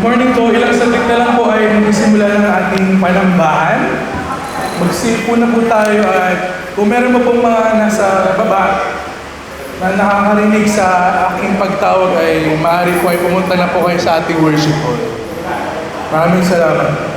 Morning po, ilang saglit na lang po ay magsisimula ng ating panambahan. Magsipo na po tayo at kung meron mo pong mga nasa baba na nakakarinig sa aking pagtawag ay maaari po ay pumunta na po kayo sa ating worship hall. Maraming salamat.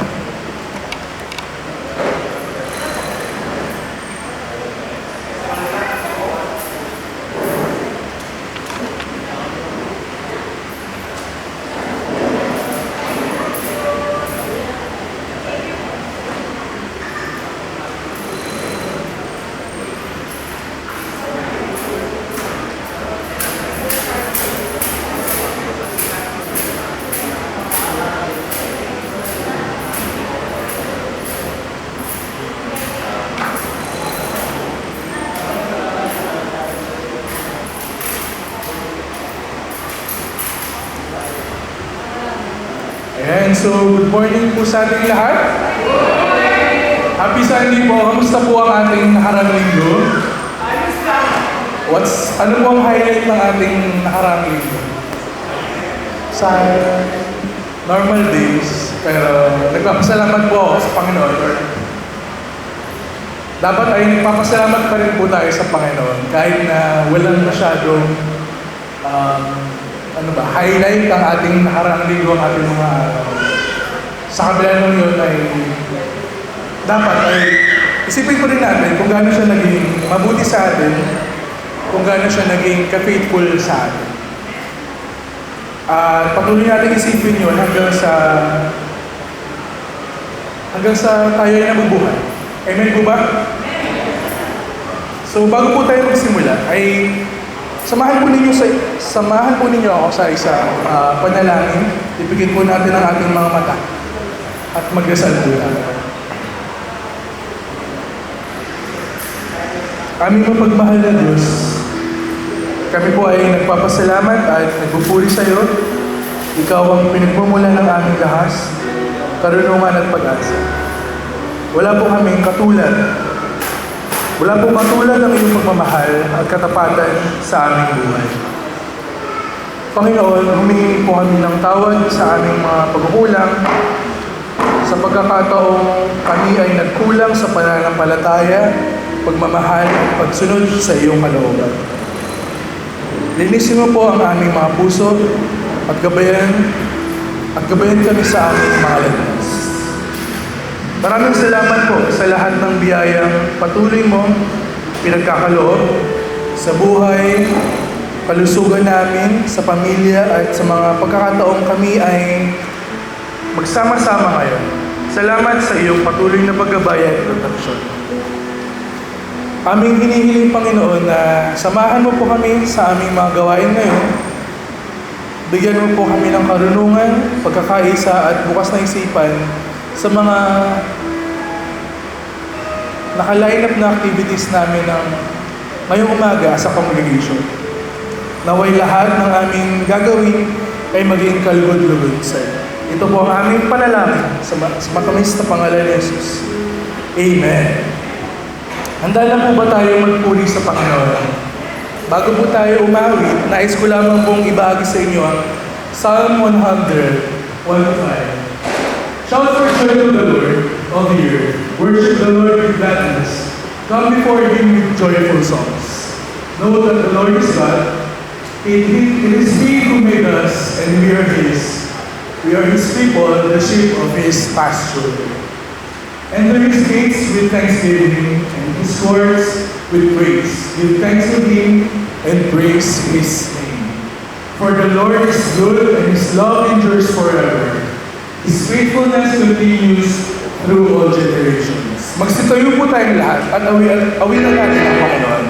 Ayan, so good morning po sa ating lahat. Happy Sunday po. Kamusta po ang ating nakarang linggo? Ano po ang highlight ng ating nakarang linggo? Sa normal days, pero nagpapasalamat po ako sa Panginoon. Dapat ay nagpapasalamat pa rin po tayo sa Panginoon kahit na walang masyadong highlight ang ating nakarang linggo, ang ating mga araw. Sa kabila ng yun ay dapat ay isipin ko rin natin kung gaano siya naging mabuti sa atin, kung gaano siya naging ka-faithful sa atin. At patuloy natin isipin yun hanggang sa tayo ay nabubuhay. Amen po ba? So bago po tayo magsimula ay samahan po ninyo ako sa isang panalangin. Ipigin po natin ang ating mga mata at magdasal po natin. Aming mapagmahal na Diyos, kami po ay nagpapasalamat at nagpupuri sa iyo. Ikaw ang pinagmumula ng aming lahas, karunungan at pag-asa. Wala po kaming katulad. Wala pong katulad ang iyong pagmamahal at katapatan sa aming buhay. Panginoon, humingi po kami ng tawad sa aming mga pagkukulang, sa pagkakataong kami ay nagkulang sa pananampalataya, pagmamahal at pagsunod sa iyong kalooban. Linisin mo po ang aming mga puso at gabayan kami sa aming mga landas. Maraming salamat po sa lahat ng biyayang patuloy mo pinagkakaloob sa buhay, kalusugan namin, sa pamilya at sa mga pagkakataong kami ay magsama-sama ngayon. Salamat sa iyong patuloy na paggabay at proteksyon. Aming hinihiling, Panginoon, na samahan mo po kami sa aming mga gawain ngayon. Bigyan mo po kami ng karunungan, pagkakaisa at bukas na isipan sa mga naka-line up na activities namin ngayong umaga sa congregation. Naway lahat ng aming gagawin ay maging kalugod-lugod sa iyo. Ito po ang aming panalangin sa matamis na pangalan ni Jesus. Amen. Handa na po ba tayo magpuri sa Panginoon? Bago po tayo umawit, nais ko lamang pong ibahagi sa inyo ang Psalm 100, 1-5. Shout for joy to the Lord of the earth. Worship the Lord with gladness. Come before Him with joyful songs. Know that the Lord is God. It is He who made us, and we are His. We are His people, the sheep of His pasture. Enter His gates with thanksgiving, and His courts with praise. Give thanks to Him, and praise His name. For the Lord is good, and His love endures forever. His faithfulness continues through all generations. Magsitayo po tayong lahat at awitan natin ang Panginoon.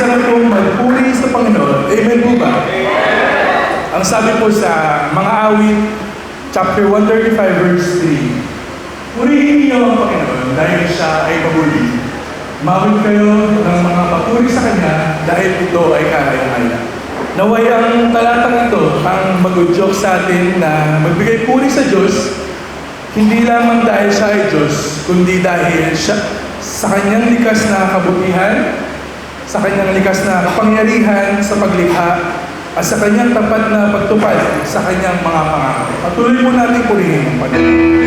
na pong magpuri sa Panginoon. Amen po ba? Ang sabi po sa mga awit, chapter 135 verse 3, purihin niyo ang Panginoon dahil siya ay mabuti. Mawid kayo ng mga papuri sa Kanya dahil ito ay kaya-kaya. Naway ang talatang ito ang mag-udyok sa atin na magbigay puri sa Diyos, hindi lamang dahil siya ay Diyos, kundi dahil siya sa Kanyang likas na kabutihan, sa Kanyang likas na kapangyarihan sa paglikha, at sa Kanyang tapat na pagtupad sa Kanyang mga pangako. Patuloy po natin purihin ang Panginoon.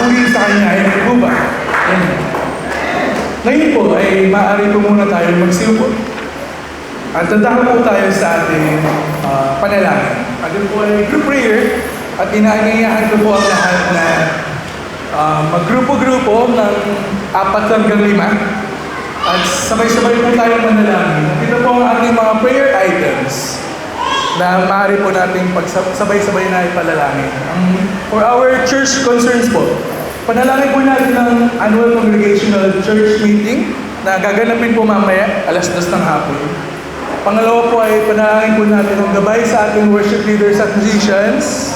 masuri sa kanya ay ano ba? Amen. Ngayon po ay maaari po muna tayo magsiupo. At tandaan po tayo sa ating panalangin. At yun po ay group prayer at inaanyayahan ko po ang lahat na maggrupo-grupo ng 4 hanggang 5 at sabay-sabay po tayo manalangin. Ito po ang ating mga prayer items na maaari po natin pagsabay-sabay na ipalalangin. For our church concerns po, panalangin po natin ng annual congregational church meeting na gaganapin po mamaya, alas 2 ng hapon. Pangalawa po ay panalangin po natin ang gabay sa ating worship leaders at musicians.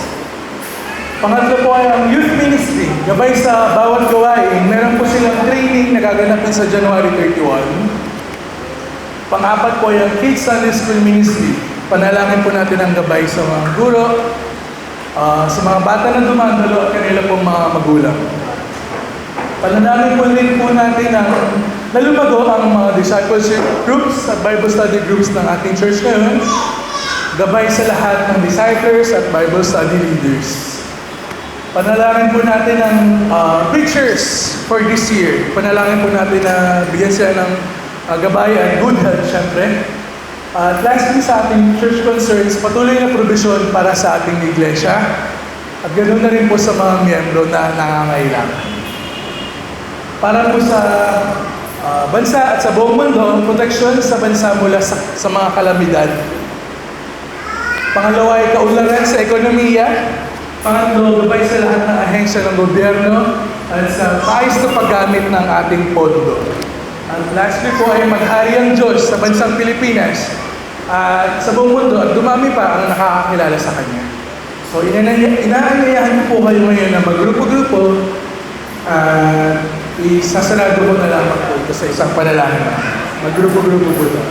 Pangatlo po ay ang youth ministry, gabay sa bawat gawain. Meron po silang training na gaganapin sa January 31. Pang-apat po ay ang Kids Sunday School Ministry. Panalangin po natin ang gabay sa mga guro, sa mga bata na dumandalo at kanila pong mga magulang. Panalangin po rin po natin ang nalumago ang mga discipleship groups at Bible study groups ng ating church ngayon. Gabay sa lahat ng disciples at Bible study leaders. Panalangin po natin ang preachers for this year. Panalangin po natin na bigyan sila ng gabay at good health, syempre. At lastly sa ating church concerns, patuloy na provision para sa ating iglesia. At ganoon na rin po sa mga miyembro na nangangailangan. Para po sa bansa at sa buong mundo, proteksyon sa bansa mula sa mga kalamidad. Pangalawa ay kaunlaran sa ekonomiya. Pangatlo, gabay sa lahat ng ahensya ng gobyerno at sa paayos na paggamit ng ating pondo. At lastly po ay maghari ang Diyos sa bansang Pilipinas at sa buong mundo at dumami pa ang nakakakilala sa Kanya. So inaanyayahan po kayo ngayon na maggrupo-grupo at isasarado ko na lamang po ito sa isang panalangin. Maggrupo-grupo po ito.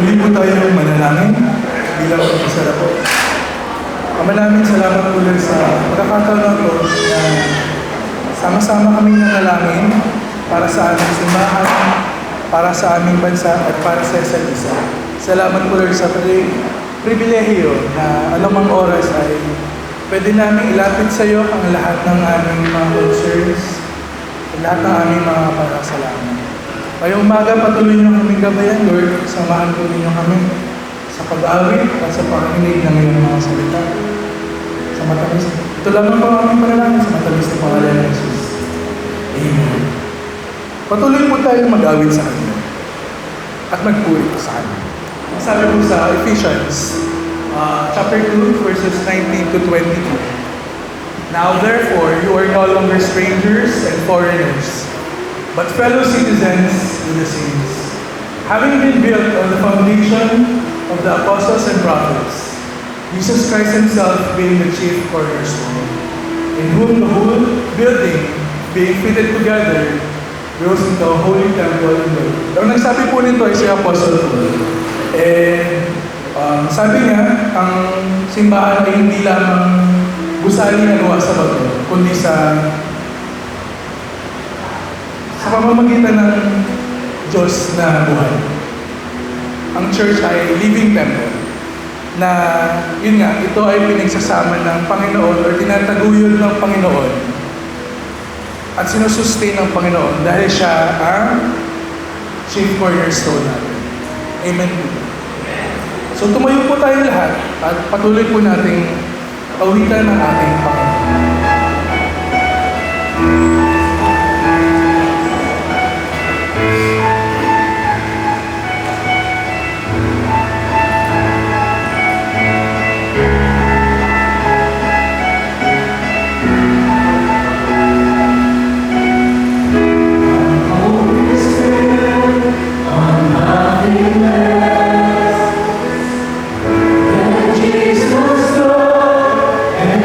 Muli po tayong manalangin bilang pagkasara po. Ama namin, salamat po sa pagkakataon na po na sama-sama kaming nanalangin para sa aming simbahan, para sa aming bansa at para sa isa't isa. Salamat po sa pribilehiyo na anumang oras ay pwede namin ilapit sa iyo ang lahat ng aming mga concerns, lahat ng aming mga pasasalamat. Ngayong umaga, patuloy niyo kaming gabayan, Lord. Samahan po ninyo kami sa pag-awit at sa pakikinig ng iyong mga salita. Sa matamis. Ito lamang po ang aming panalangin sa matamis na pangalan ng Jesus. Amen. Patuloy po tayong mag-awit sa Kanya at magpuri po sa Kanya. Sabi po sa Ephesians chapter 2, verses 19 to 22. Now therefore, you are no longer strangers and foreigners, but fellow citizens with the saints, having been built on the foundation of the apostles and prophets, Jesus Christ Himself being the chief cornerstone, in whom the whole building, being fitted together, grows into a holy temple in the Lord. Ang nagsabi po nito ay si Apostle Paul. Sabi niya, ang simbahan ay hindi lamang gusali na gawa sa bato, kundi sa pamamagitan ng Diyos na buhay. Ang church ay living temple na, yun nga, ito ay pinagsasama ng Panginoon or tinataguyod ng Panginoon at sinusustain ng Panginoon dahil siya ang chief cornerstone natin. Amen po. So tumayo po tayo lahat at patuloy po nating awitan ng ating Panginoon. Jesus, Lord, and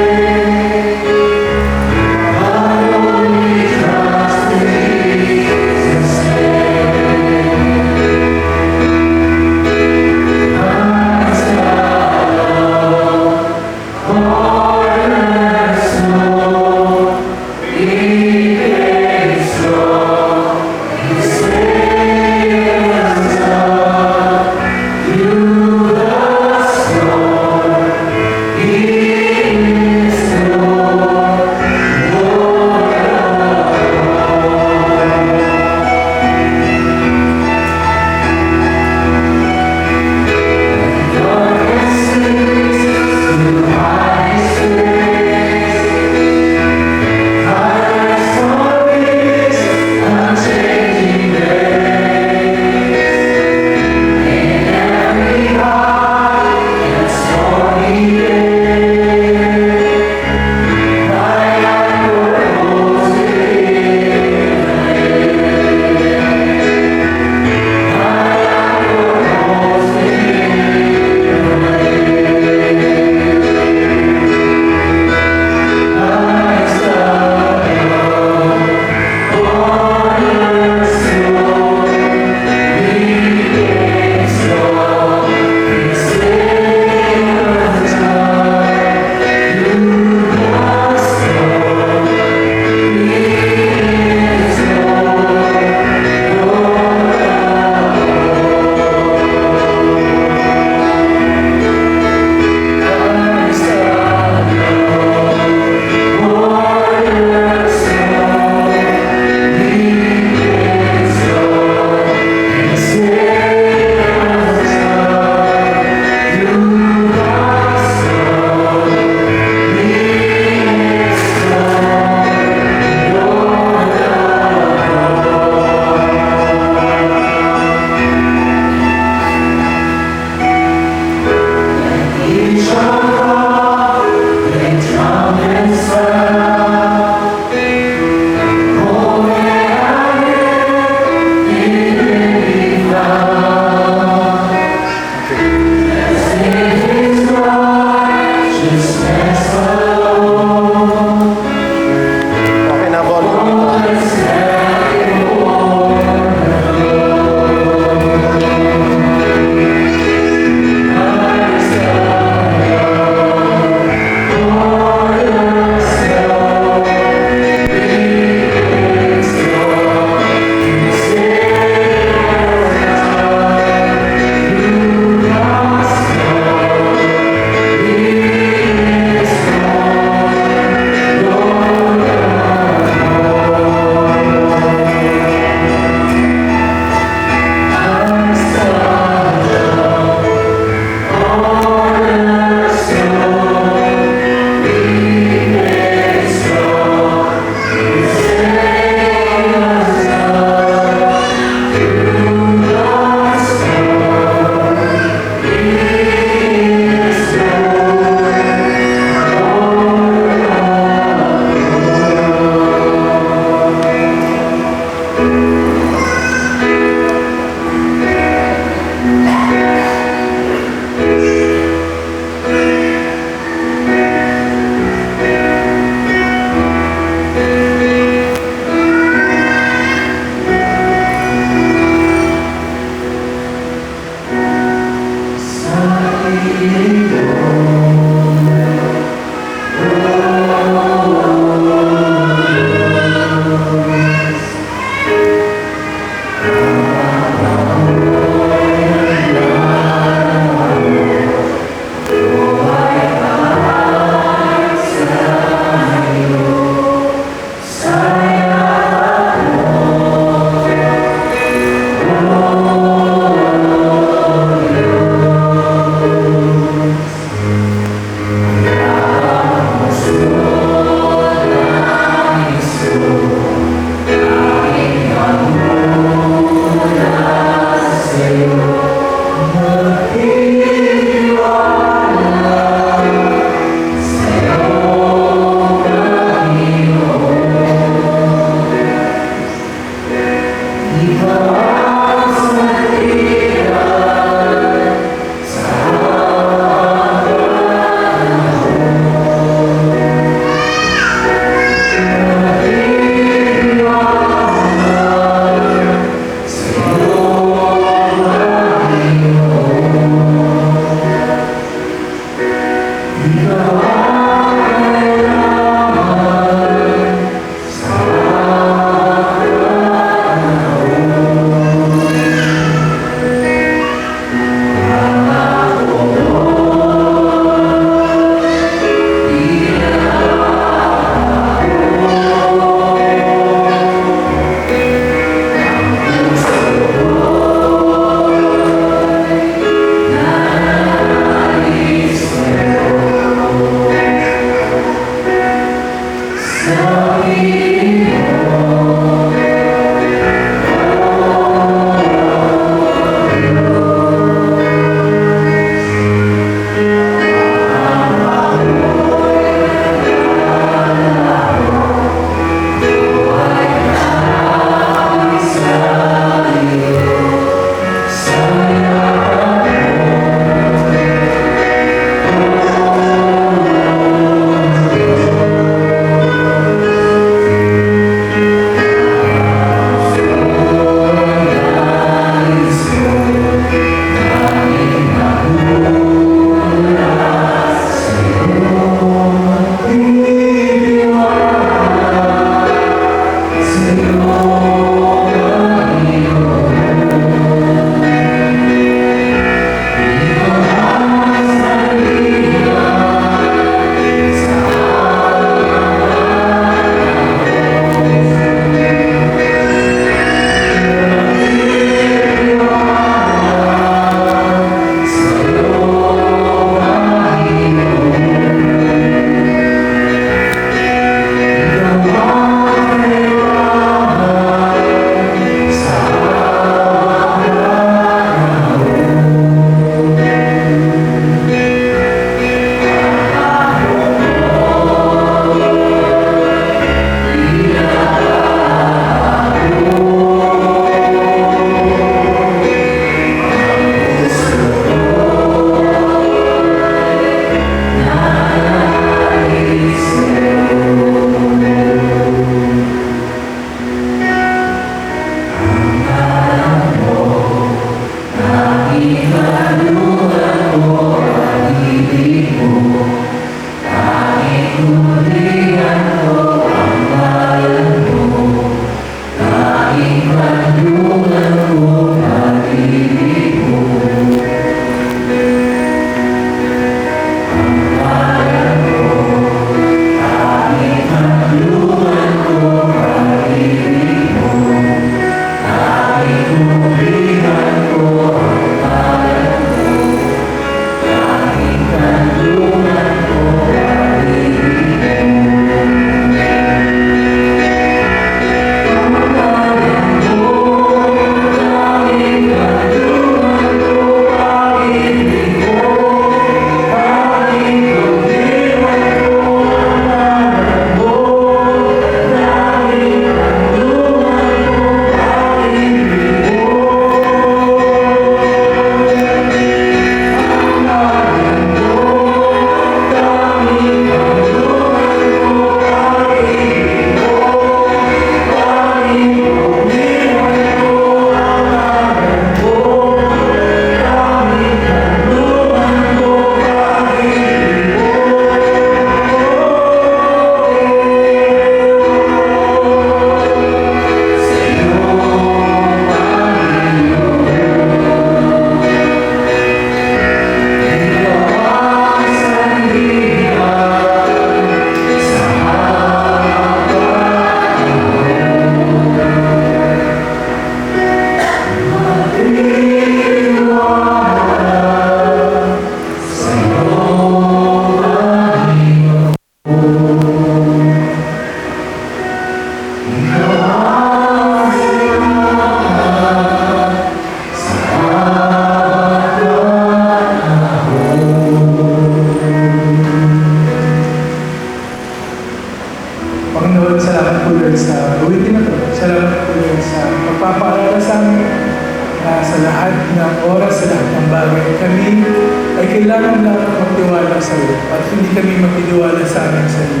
kailangan natin magtiwala sa iyo at hindi kami magtitiwala sa amin sa iyo.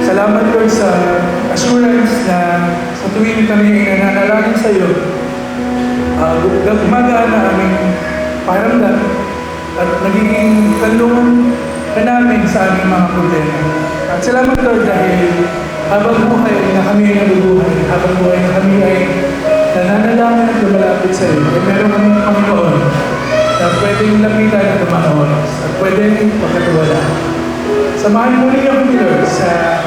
Salamat Lord sa assurance na sa tuwing kami ay nananalangin sa iyo, gumagaan na aming pakiramdam at nagiging kalungan na namin sa aming mga problema. At salamat Lord dahil habang buhay na kami ay nabubuhay, habang buhay na kami ay nananalangin at lumalapit sa iyo, ay meron kaming Panginoon na pwedeng lapitan at tumaon at pwedeng pagkatiwala. Samahan mo rin ako Lord sa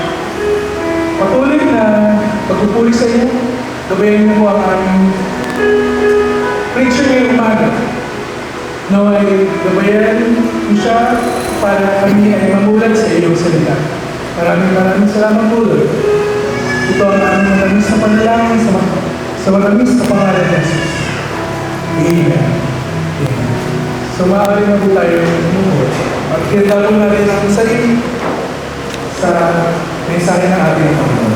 patuloy na pagpupuri sa iyo. Gabayan mo po ang aming preacher ngayong umaga. Naway gabayan mo siya para kami ay mamulat sa iyong salita. Maraming salamat po Lord. Ito ang aming matamis na panalangin sa matamis na pangalan ng Jesus. Amen. So maaari na po tayo move. At kinita po natin ang sarili sa mensahe ng ating Panginoon.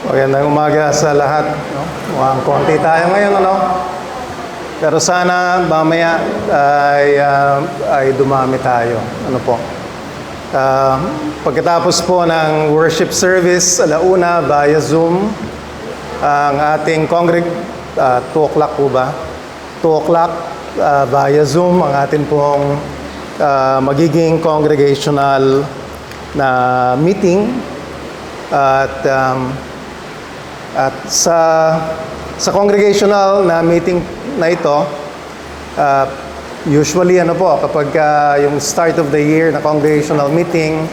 Magandang umaga sa lahat. No? Mukhang konti tayo ngayon, ano? Pero sana mamaya ay dumami tayo. Ano po? Pagkatapos po ng worship service, alauna via Zoom, ang ating 2 o'clock po ba? 2 o'clock via Zoom, ang ating pong magiging congregational na meeting. At sa congregational na meeting na ito, usually ano po, kapag yung start of the year na congregational meeting,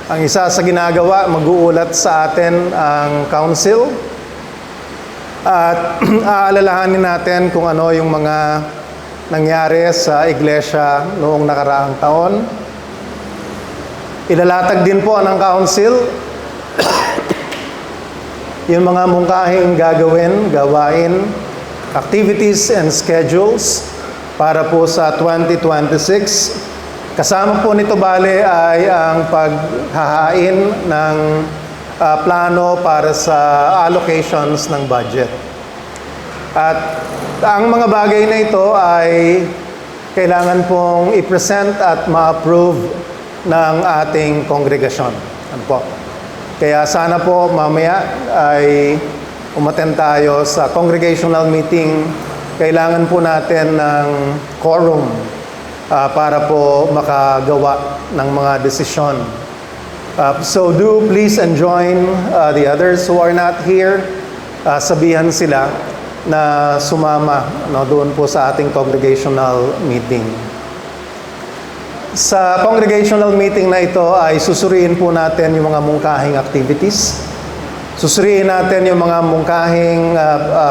ang isa sa ginagawa, mag-uulat sa atin ang council at aalalahanin natin kung ano yung mga nangyari sa iglesia noong nakaraang taon. Ilalatag din po ng council yung mga mungkahing gawain, activities and schedules para po sa 2026. Kasama po nito bale ay ang paghahain ng plano para sa allocations ng budget. At ang mga bagay na ito ay kailangan pong i-present at ma-approve ng ating kongregasyon. Ano po? Kaya sana po mamaya ay umattend tayo sa congregational meeting. Kailangan po natin ng quorum para po makagawa ng mga desisyon. So do please join the others who are not here. Sabihan sila na sumama doon po sa ating congregational meeting. Sa congregational meeting na ito ay susuriin po natin yung mga mungkahing activities. Susuriin natin yung mga mungkahing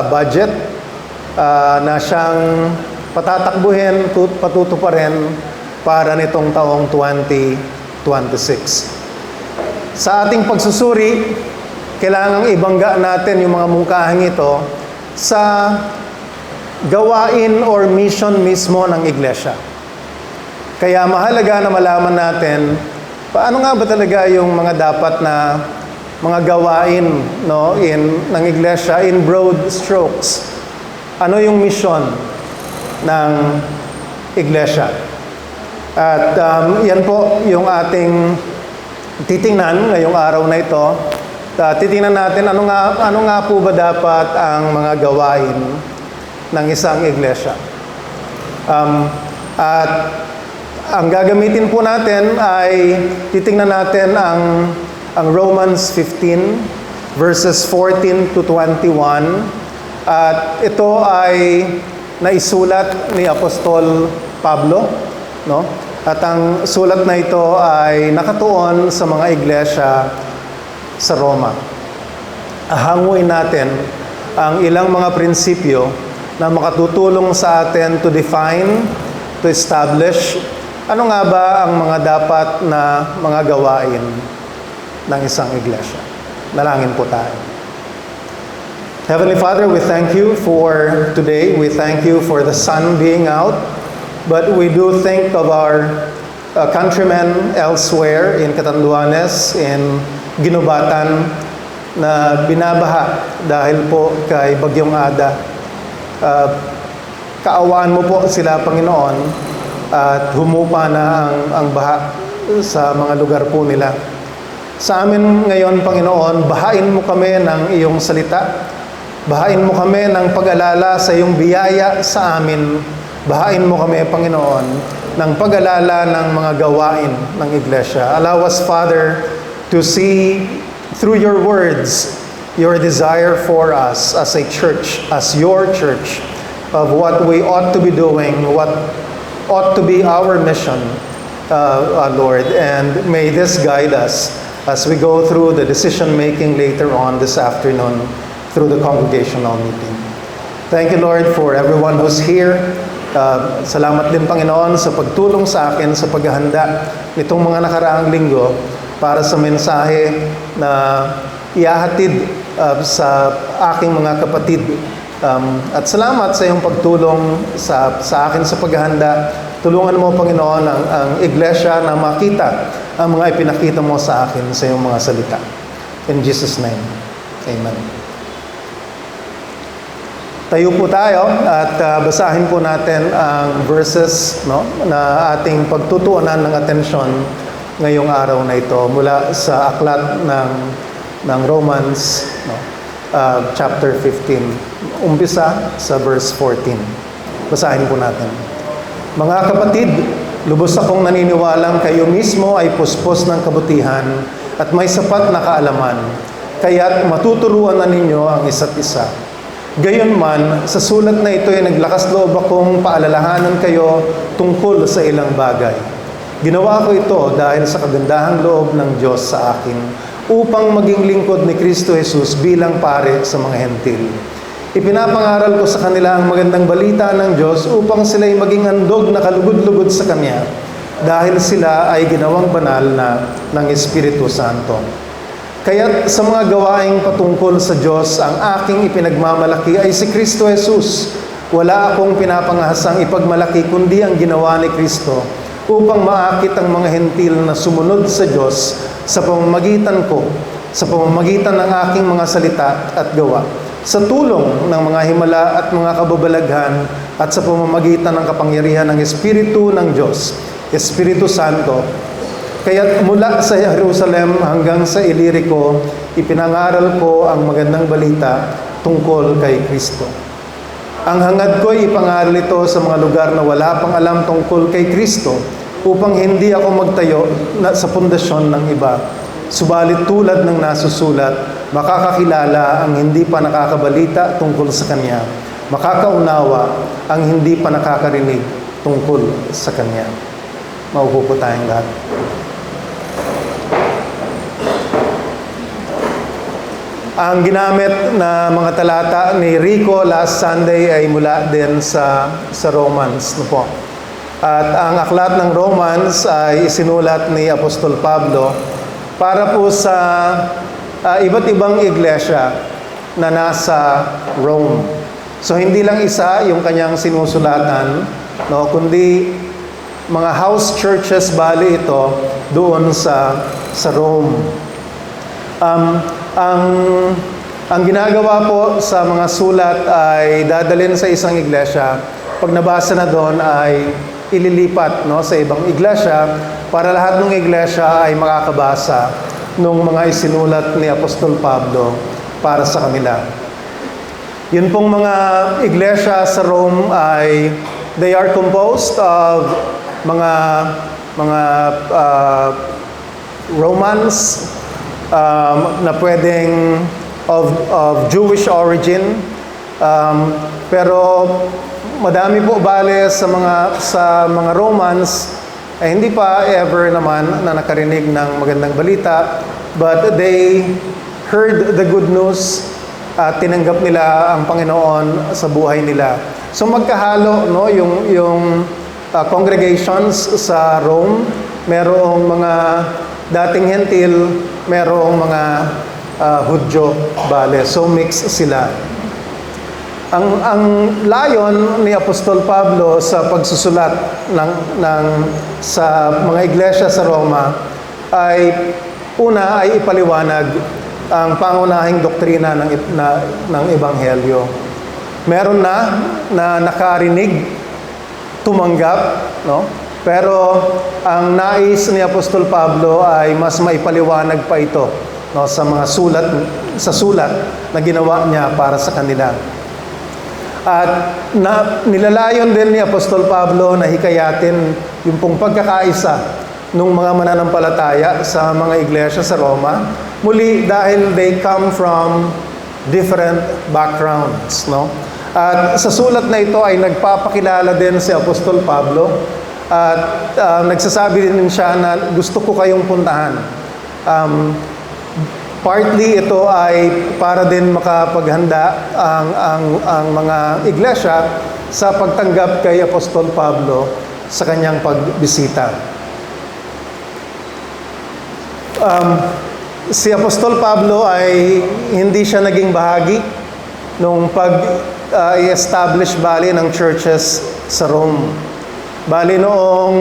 budget na siyang patatakbuhin, patutuparin para nitong taong 2026. Sa ating pagsusuri, kailangang ibangga natin yung mga mungkahing ito sa gawain or mission mismo ng iglesia. Kaya mahalaga na malaman natin paano nga ba talaga yung mga dapat na mga gawain ng iglesia in broad strokes. Ano yung mission ng iglesia? At yan po yung ating titingnan ngayong araw na ito. Titingnan natin ano nga po ba dapat ang mga gawain ng isang iglesia. At ang gagamitin po natin ay titingnan natin ang Romans 15 verses 14 to 21. At ito ay naisulat ni Apostol Pablo, no? At ang sulat na ito ay nakatuon sa mga iglesia sa Roma. Hanguin natin ang ilang mga prinsipyo na makatutulong sa atin to define, to establish, ano nga ba ang mga dapat na mga gawain ng isang iglesia. Dalangin po tayo. Heavenly Father, we thank you for today. We thank you for the sun being out. But we do think of our countrymen elsewhere in Catanduanes, in Ginubatan, na binabaha dahil po kay Bagyong Ada. Kaawaan mo po sila, Panginoon, at humupa na ang baha sa mga lugar po nila. Sa amin ngayon, Panginoon, bahain mo kami ng iyong salita. Bahain mo kami ng pag-alala sa iyong biyaya sa amin. Bahain mo kami, Panginoon, ng pag-alala ng mga gawain ng iglesia. Allow us, Father, to see through your words your desire for us as a church, as your church, of what we ought to be doing, what ought to be our mission, Lord. And may this guide us as we go through the decision-making later on this afternoon through the congregational meeting. Thank you, Lord, for everyone who's here. Salamat din, Panginoon, sa pagtulong sa akin sa paghahanda nitong mga nakaraang linggo para sa mensahe na iahatid sa aking mga kapatid. At salamat sa iyong pagtulong sa akin sa paghahanda. Tulungan mo, Panginoon, ang iglesia na makita ang mga ipinakita mo sa akin sa iyong mga salita. In Jesus' name, Amen. Tayo po tayo at basahin po natin ang verses, no, na ating pagtutuunan ng atensyon ngayong araw na ito mula sa aklat ng Romans, no, chapter 15. Umpisa sa verse 14. Basahin po natin. Mga kapatid, lubos akong naniniwalang kayo mismo ay puspos ng kabutihan at may sapat na kaalaman, kaya't matuturuan na ninyo ang isa't isa. Gayunman, sa sulat na ito ay naglakas loob akong paalalahanan kayo tungkol sa ilang bagay. Ginawa ko ito dahil sa kagandahang loob ng Diyos sa akin upang maging lingkod ni Kristo Jesus bilang pare sa mga hentil. Ipinapangaral ko sa kanila ang magandang balita ng Diyos upang sila'y maging handog na kalugod-lugod sa Kanya dahil sila ay ginawang banal na ng Espiritu Santo. Kaya't sa mga gawaing patungkol sa Diyos, ang aking ipinagmamalaki ay si Kristo Jesus. Wala akong pinapangahasang ipagmalaki kundi ang ginawa ni Kristo upang maakit ang mga hentil na sumunod sa Diyos sa pamamagitan ko, sa pamamagitan ng aking mga salita at gawa, sa tulong ng mga himala at mga kababalaghan at sa pamamagitan ng kapangyarihan ng Espiritu ng Diyos, Espiritu Santo. Kaya't mula sa Jerusalem hanggang sa Ilirico, ipinangaral ko ang magandang balita tungkol kay Kristo. Ang hangad ko'y ipangaral ito sa mga lugar na wala pang alam tungkol kay Kristo upang hindi ako magtayo sa pundasyon ng iba. Subalit tulad ng nasusulat, makakakilala ang hindi pa nakakabalita tungkol sa Kanya. Makakaunawa ang hindi pa nakakarinig tungkol sa Kanya. Maupo po tayong lahat. Ang ginamit na mga talata ni Rico last Sunday ay mula din sa Romans, no po. At ang aklat ng Romans ay isinulat ni Apostol Pablo para po sa iba't ibang iglesia na nasa Rome. So hindi lang isa yung kanyang sinusulatan, no, kundi mga house churches bali ito doon sa Rome. Ang ginagawa po sa mga sulat ay dadalhin sa isang iglesia. Pag nabasa na doon ay ililipat, no, sa ibang iglesia para lahat ng iglesia ay makakabasa ng mga isinulat ni Apostol Pablo para sa kanila. Yun pong mga iglesia sa Rome ay they are composed of mga Romans na pwedeng of Jewish origin. Pero madami po bale sa mga Romans ay hindi pa ever naman na nakarinig ng magandang balita, but they heard the good news at tinanggap nila ang Panginoon sa buhay nila. So magkahalo, no, yung congregations sa Rome, merong mga dating hentil, merong mga Hudyo, bale. So mix sila. Ang layon ni Apostol Pablo sa pagsusulat sa mga iglesia sa Roma ay una ay ipaliwanag ang pangunahing doktrina ng Ebanghelyo. Meron na nakarinig, tumanggap, no? Pero ang nais ni Apostol Pablo ay mas maipaliwanag pa ito, no, sa mga sulat na ginawa niya para sa kanila. At nilalayon din ni Apostol Pablo na hikayatin yung pong pagkakaisa ng mga mananampalataya sa mga iglesia sa Roma. Muli dahil they come from different backgrounds, no? At sa sulat na ito ay nagpapakilala din si Apostol Pablo at nagsasabi din siya na gusto ko kayong puntahan. Partly ito ay para din makapaghanda ang mga iglesia sa pagtanggap kay Apostol Pablo sa kanyang pagbisita. Si Apostol Pablo ay hindi siya naging bahagi nung i-establish bali ng churches sa Rome. Bali noong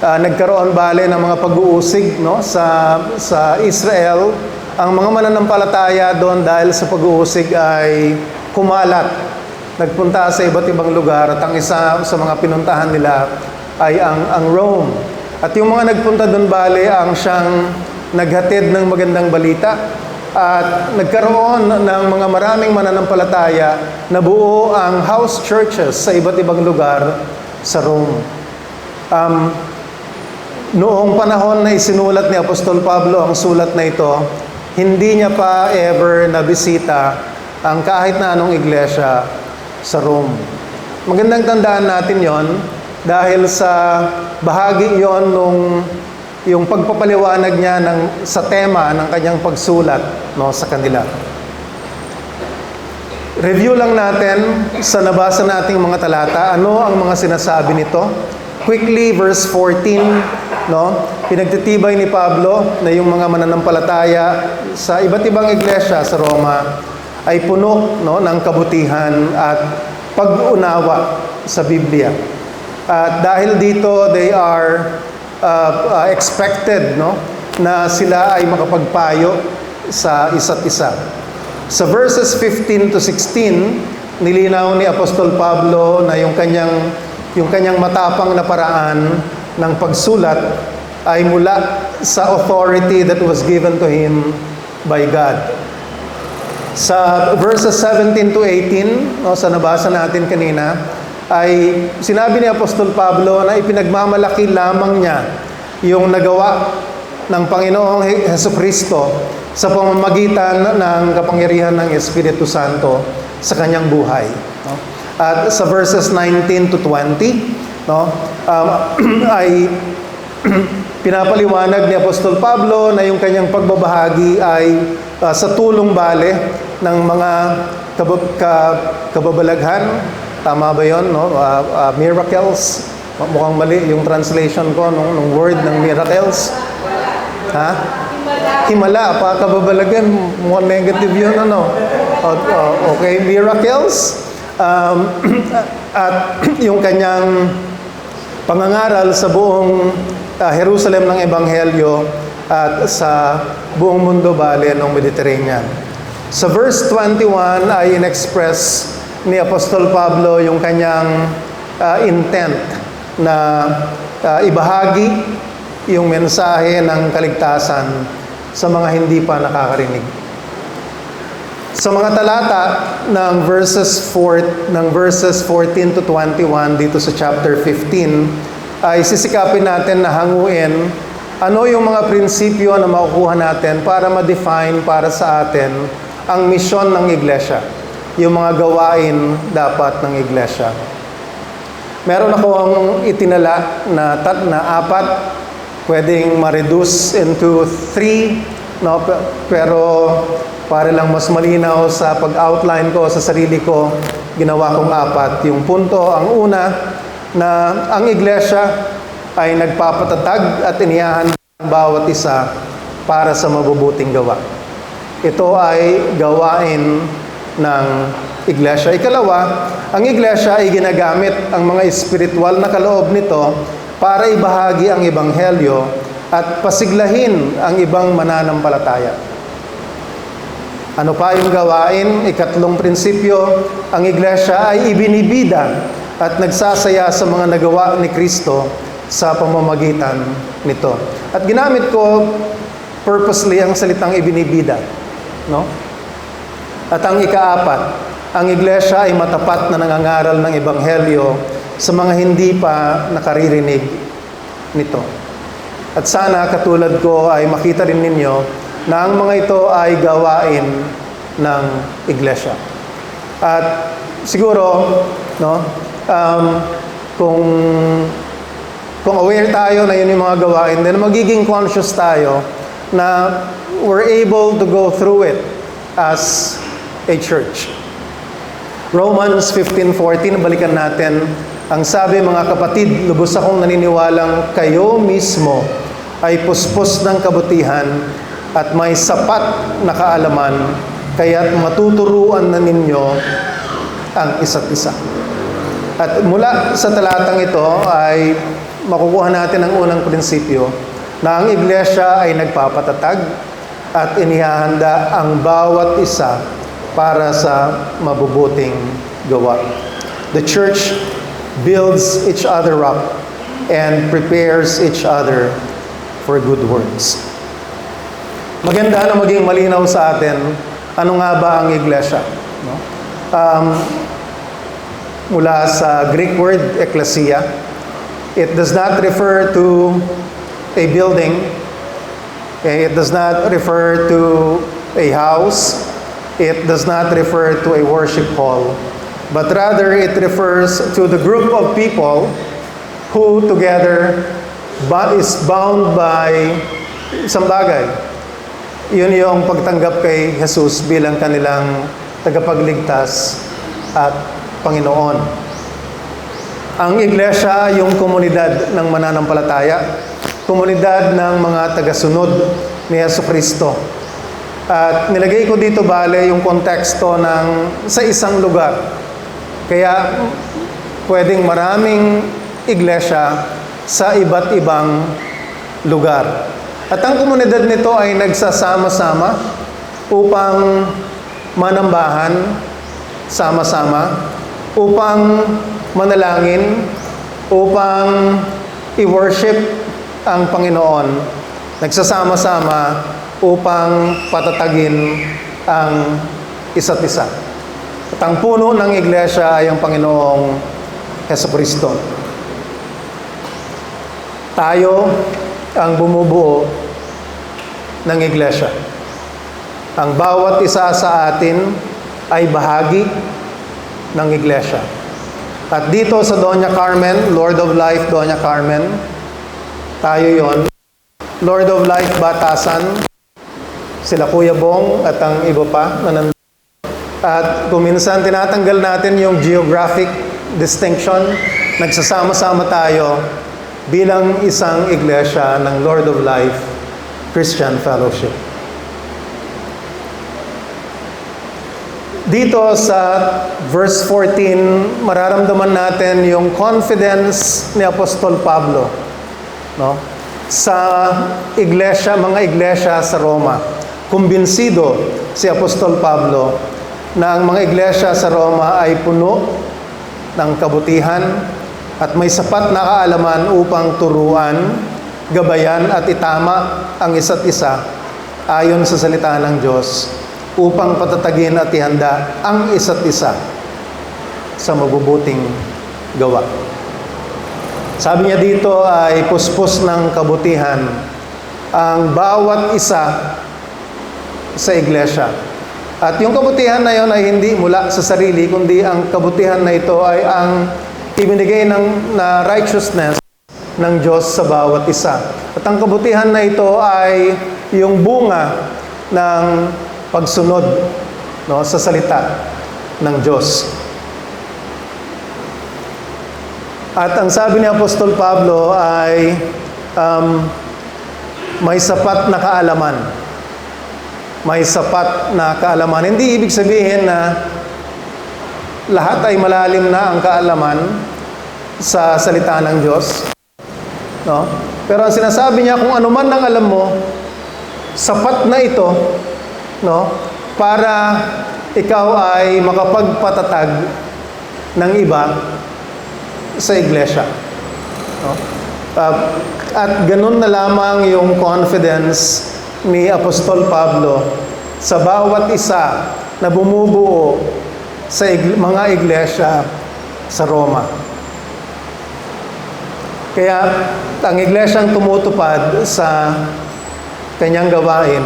nagkaroon bali ng mga pag-uusig, no, sa Israel, ang mga mananampalataya doon dahil sa pag-uusig ay kumalat. Nagpunta sa iba't ibang lugar at ang isa sa mga pinuntahan nila ay ang Rome. At yung mga nagpunta doon bale ang siyang naghatid ng magandang balita at nagkaroon ng mga maraming mananampalataya na buo ang house churches sa iba't ibang lugar sa Rome. Noong panahon na isinulat ni Apostol Pablo ang sulat na ito, hindi niya pa ever nabisita ang kahit na anong iglesia sa Rome. Magandang tandaan natin yon dahil sa bahagi yon yung pagpapaliwanag niya sa tema ng kanyang pagsulat, no, sa kanila. Review lang natin sa nabasa nating mga talata, ano ang mga sinasabi nito. Quickly, verse 14, no? Pinagtitibay ni Pablo na yung mga mananampalataya sa iba't ibang iglesia sa Roma ay puno, no, ng kabutihan at pag-unawa sa Biblia. At dahil dito, they are expected, no, na sila ay makapagpayo sa isa't isa. Sa verses 15 to 16, nilinaw ni Apostol Pablo na yung kanyang matapang na paraan ng pagsulat ay mula sa authority that was given to him by God. Sa verses 17 to 18, no, sa nabasa natin kanina, ay sinabi ni Apostol Pablo na ipinagmamalaki lamang niya yung nagawa ng Panginoong Hesukristo sa pamamagitan ng kapangyarihan ng Espiritu Santo sa kanyang buhay. No? At sa verses 19 to 20, no, ay pinapaliwanag ni Apostol Pablo na yung kanyang pagbabahagi ay sa tulong bale ng mga kababalaghan. Tama ba yun? No? Miracles. Mukhang mali yung translation ko nung word ng miracles. Ha? Himala, pa kababalagan. Mukhang negative yun, ano? Okay, miracles. At yung kanyang pangangaral sa buong Jerusalem ng Ebanghelyo at sa buong mundo bale ng Mediterranean. Sa verse 21 ay in-express ni Apostol Pablo yung kanyang intent na ibahagi yung mensahe ng kaligtasan sa mga hindi pa nakakarinig. Sa mga talata ng verses 14 to 21 dito sa chapter 15 ay sisikapin natin na hanguin ano yung mga prinsipyo na makukuha natin para ma-define para sa atin ang misyon ng iglesia, yung mga gawain dapat ng iglesia. Meron akong itinala na apat, pwedeng ma-reduce into 3, no? Pero para lang mas malinaw sa pag-outline ko sa sarili ko, ginawa kong apat. Yung punto, ang una, na ang iglesia ay nagpapatatag at inihahanda ang bawat isa para sa mabubuting gawa. Ito ay gawain ng iglesia. Ikalawa, ang iglesia ay ginagamit ang mga espiritual na kaloob nito para ibahagi ang ebanghelyo at pasiglahin ang ibang mananampalataya. Ano pa yung gawain? Ikatlong prinsipyo, ang iglesia ay ibinibida at nagsasaya sa mga nagawa ni Kristo sa pamamagitan nito. At ginamit ko purposely ang salitang ibinibida, no? At ang ikaapat, ang iglesia ay matapat na nangangaral ng ebanghelyo sa mga hindi pa nakaririnig nito. At sana katulad ko ay makita rin ninyo na ang mga ito ay gawain ng iglesia. At siguro, no, kung aware tayo na yun yung mga gawain, then magiging conscious tayo na we're able to go through it as a church. Romans 15:14, balikan natin. Ang sabi, mga kapatid, lubos akong naniniwalang kayo mismo ay puspos ng kabutihan at may sapat na kaalaman, kaya't matuturuan na ninyo ang isa't isa. At mula sa talatang ito ay makukuha natin ang unang prinsipyo na ang iglesia ay nagpapatatag at inihahanda ang bawat isa para sa mabubuting gawa. The church builds each other up and prepares each other for good works. Maganda na maging malinaw sa atin ano nga ba ang iglesia, no? Mula sa Greek word ecclesia, it does not refer to a building, it does not refer to a house, it does not refer to a worship hall, but rather it refers to the group of people who together is bound by isang bagay. Yun yung pagtanggap kay Jesus bilang kanilang tagapagligtas at Panginoon. Ang iglesia, yung komunidad ng mananampalataya, komunidad ng mga tagasunod ni Jesucristo. At nilagay ko dito bale yung konteksto ng sa isang lugar. Kaya pwedeng maraming iglesia sa iba't ibang lugar. At ang komunidad nito ay nagsasama-sama upang manambahan sama-sama, upang manalangin, upang i-worship ang Panginoon. Nagsasama-sama upang patatagin ang isa't isa. At ang puno ng iglesia ay ang Panginoong Jesucristo. Tayo ang bumubuo ng iglesia. Ang bawat isa sa atin ay bahagi ng iglesia. At dito sa Doña Carmen, Lord of Life Doña Carmen, tayo yon. Lord of Life Batasan, sila Kuya Bong at ang iba pa na nandun. At kung minsan tinatanggal natin yung geographic distinction, nagsasama-sama tayo bilang isang iglesia ng Lord of Life Christian Fellowship. Dito sa verse 14, mararamdaman natin yung confidence ni Apostol Pablo, no? Sa iglesia, mga iglesia sa Roma. Kumbinsido si Apostol Pablo na ang mga iglesia sa Roma ay puno ng kabutihan at may sapat na kaalaman upang turuan, gabayan at itama ang isa't isa ayon sa salita ng Diyos upang patatagin at ihanda ang isa't isa sa mabubuting gawa. Sabi niya dito ay puspos ng kabutihan ang bawat isa sa iglesia At yung kabutihan na yon ay hindi mula sa sarili, kundi ang kabutihan na ito ay ang ibinigay na righteousness ng Diyos sa bawat isa. At ang kabutihan na ito ay yung bunga ng pagsunod, no, sa salita ng Diyos. At ang sabi ni Apostol Pablo ay may sapat na kaalaman. May sapat na kaalaman. Hindi ibig sabihin na lahat ay malalim na ang kaalaman sa salita ng Diyos. No? Pero ang sinasabi niya, kung ano man ang alam mo, sapat na ito, no, para ikaw ay makapagpatatag ng iba sa iglesia. No? At ganun na lamang yung confidence ni Apostol Pablo sa bawat isa na bumubuo sa mga iglesia sa Roma. Kaya ang iglesyang tumutupad sa kanyang gawain,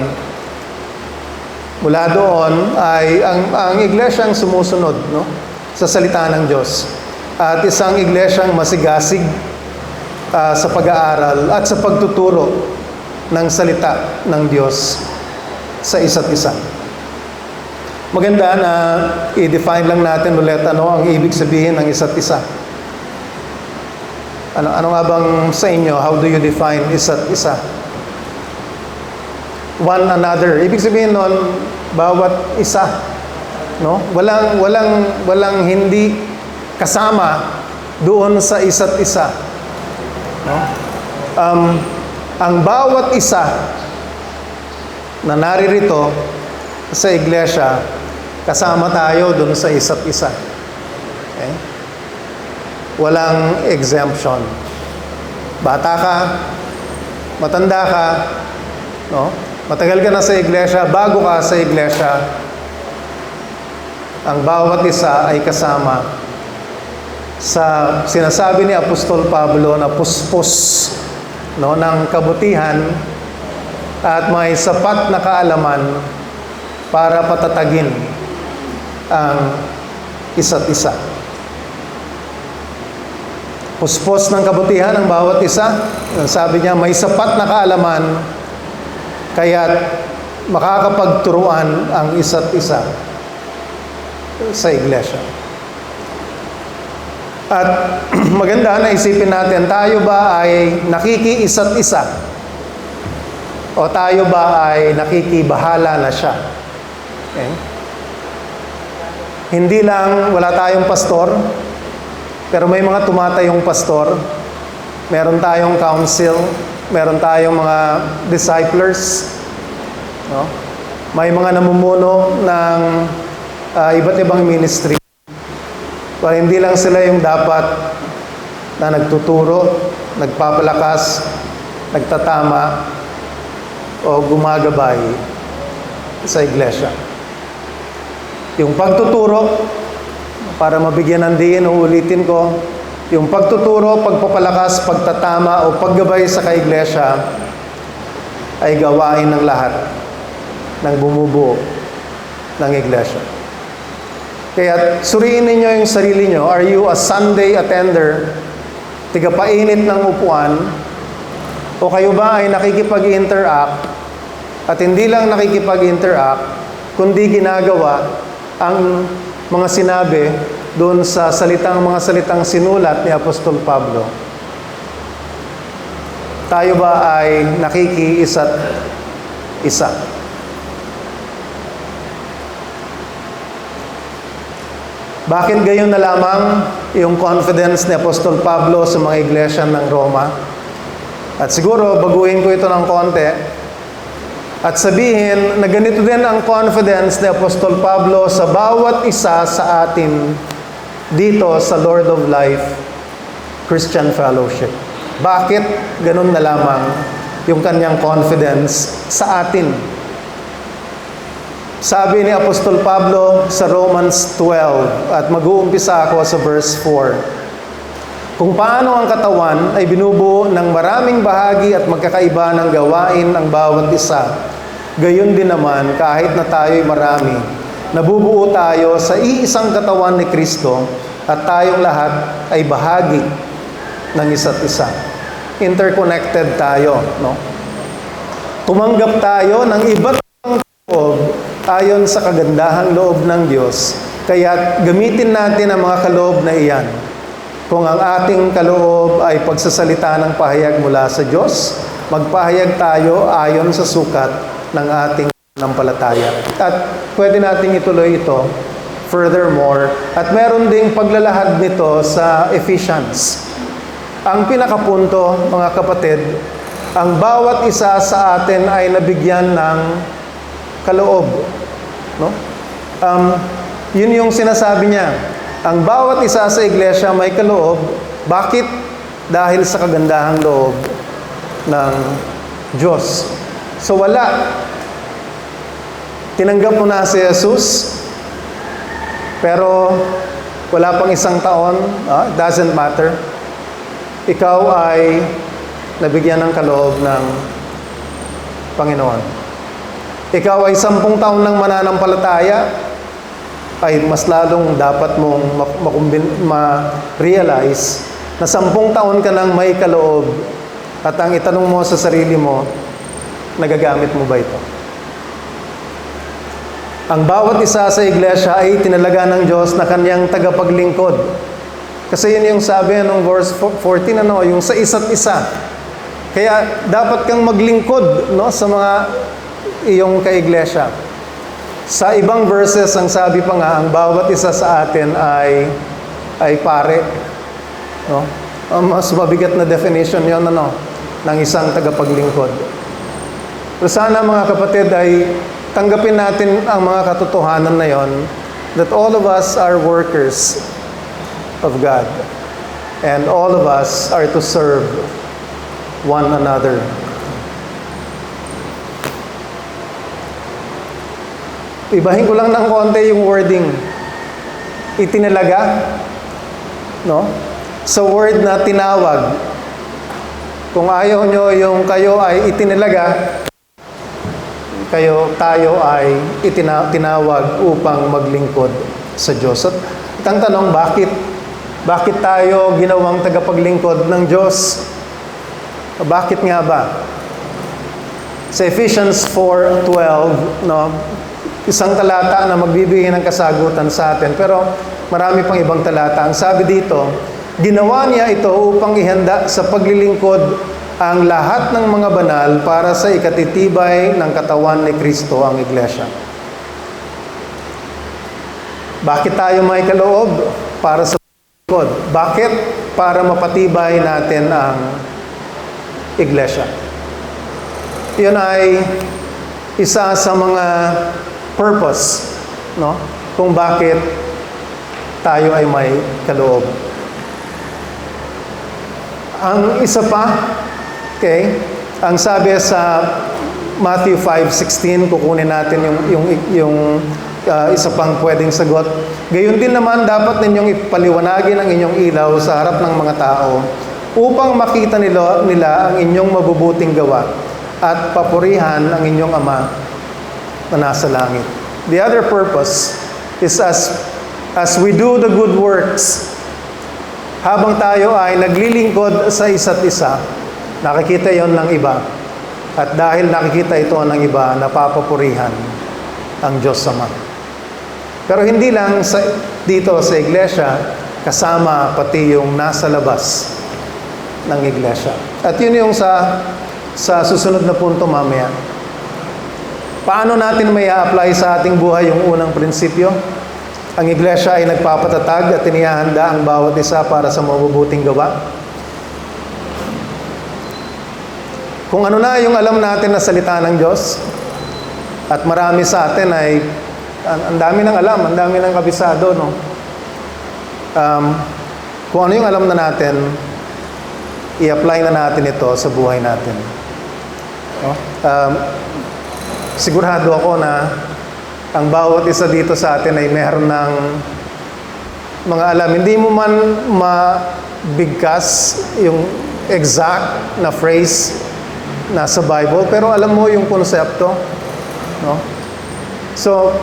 mula doon ay ang iglesyang sumusunod, no, sa salita ng Diyos. At isang iglesyang masigasig sa pag-aaral at sa pagtuturo ng salita ng Diyos sa isa't isa. Maganda na i-define lang natin ulit ano ang ibig sabihin ng isa't isa. Ano nga bang sa inyo? How do you define isa't isa? One another. Ibig sabihin nun, bawat isa, no? Walang hindi kasama doon sa isa't isa. No? Ang bawat isa na naririto sa iglesia, kasama tayo doon sa isa't isa. Okay? Walang exemption. Bata ka, matanda ka, no? Matagal ka na sa iglesia, bago ka sa iglesia, ang bawat isa ay kasama sa sinasabi ni Apostol Pablo na puspos, no, ng kabutihan at may sapat na kaalaman para patatagin ang isa't isa. Puspos ng kabutihan ang bawat isa. Sabi niya, may sapat na kaalaman kaya makakapagturuan ang isa't isa sa iglesia. At maganda na isipin natin, tayo ba ay nakikiisa't isa? O tayo ba ay nakikibahala na siya? Okay? Hindi lang wala tayong pastor, pero may mga tumatayong pastor, meron tayong council, meron tayong mga disciplers, no? May mga namumuno ng iba't ibang ministry. Para hindi lang sila yung dapat na nagtuturo, nagpapalakas, nagtatama, o gumagabay sa iglesia. Yung pagtuturo, para mabigyan ng diin, uulitin ko, yung pagtuturo, pagpapalakas, pagtatama, o paggabay sa kaiglesia ay gawain ng lahat ng bumubuo ng iglesia. Kaya suriin ninyo yung sarili nyo. Are you a Sunday attender, tigapainit ng upuan, o kayo ba ay nakikipag-interact at hindi lang nakikipag-interact, kundi ginagawa ang mga sinabi doon sa mga salitang sinulat ni Apostol Pablo? Tayo ba ay nakikiisa't isa? Bakit gayon na lamang yung confidence ni Apostol Pablo sa mga iglesia ng Roma? At siguro, baguhin ko ito ng konti at sabihin na ganito din ang confidence ni Apostol Pablo sa bawat isa sa atin dito sa Lord of Life Christian Fellowship. Bakit ganun na lamang yung kanyang confidence sa atin? Sabi ni Apostol Pablo sa Romans 12, at mag-uumpisa ako sa verse 4. Kung paano ang katawan ay binubuo ng maraming bahagi at magkakaiba ng gawain ang bawat isa, gayon din naman kahit na tayo'y marami, nabubuo tayo sa iisang katawan ni Kristo at tayong lahat ay bahagi ng isa't isa. Interconnected tayo, no? Tumanggap tayo ng iba't ibang loob ayon sa kagandahang loob ng Diyos. Kaya gamitin natin ang mga kaloob na iyan. Kung ang ating kaloob ay pagsasalita ng pahayag mula sa Diyos, magpahayag tayo ayon sa sukat ng ating pananampalataya. At pwede nating ituloy ito furthermore. At meron ding paglalahad nito sa Ephesians. Ang pinakapunto, mga kapatid, ang bawat isa sa atin ay nabigyan ng kaloob. No? Yun yung sinasabi niya. Ang bawat isa sa iglesia may kaloob. Bakit? Dahil sa kagandahang loob ng Diyos. So wala. Tinanggap mo na si Jesus, pero wala pang isang taon, doesn't matter. Ikaw ay nabigyan ng kaloob ng Panginoon. Ikaw ay 10 taon ng mananampalataya, ay mas lalong dapat mong ma-realize na 10 taon ka nang may kaloob at ang itanong mo sa sarili mo, nagagamit mo ba ito? Ang bawat isa sa iglesia ay tinalaga ng Diyos na kanyang tagapaglingkod. Kasi yun yung sabi ng verse 14, yung sa isa't isa. Kaya dapat kang maglingkod, no, sa mga iyong kaiglesia. Sa ibang verses, ang sabi pa nga, ang bawat isa sa atin ay pare. No? Mas mabigat na definition yon ng isang tagapaglingkod. Pero sana mga kapatid ay tanggapin natin ang mga katotohanan na yon, that all of us are workers of God. And all of us are to serve one another. Ibahin ko lang ng konti yung wording. Itinalaga, no? Sa word na tinawag. Kung ayaw nyo yung kayo ay itinalaga, tayo ay tinawag upang maglingkod sa Diyos. At ang tanong, bakit? Bakit tayo ginawang tagapaglingkod ng Diyos? Bakit nga ba? Sa Ephesians 4:12, no? Isang talata na magbibigay ng kasagutan sa atin, pero marami pang ibang talata. Ang sabi dito, ginawa niya ito upang ihanda sa paglilingkod ang lahat ng mga banal para sa ikatitibay ng katawan ni Kristo, ang iglesia. Bakit tayo may kaloob? Para sa paglilingkod. Bakit? Para mapatibay natin ang iglesia. Yun ay isa sa mga purpose, no? Kung bakit tayo ay may kaloob. Ang isa pa, okay, ang sabi sa Matthew 5:16, kukunin natin yung isa pang pwedeng sagot. Gayon din naman, dapat ninyong ipaliwanagin ang inyong ilaw sa harap ng mga tao upang makita nila ang inyong mabubuting gawa at papurihan ang inyong Ama na nasa langit. The other purpose is as we do the good works, habang tayo ay naglilingkod sa isa't isa, nakikita yon ng iba. At dahil nakikita ito ng iba, napapapurihan ang Diyos Ama. Pero hindi lang dito sa iglesia, kasama pati yung nasa labas ng iglesia. At yun yung sa susunod na punto mamaya. Paano natin may apply sa ating buhay yung unang prinsipyo? Ang iglesia ay nagpapatatag at inihahanda ang bawat isa para sa mabubuting gawa. Kung ano na yung alam natin na salita ng Diyos, at marami sa atin ay ang dami ng alam, ang dami ng kabisado, no? Kung ano yung alam na natin, i-apply na natin ito sa buhay natin. No? Sigurado ako na ang bawat isa dito sa atin ay meron ng mga alam. Hindi mo man mabigkas yung exact na phrase na sa Bible, pero alam mo yung konsepto. No? So,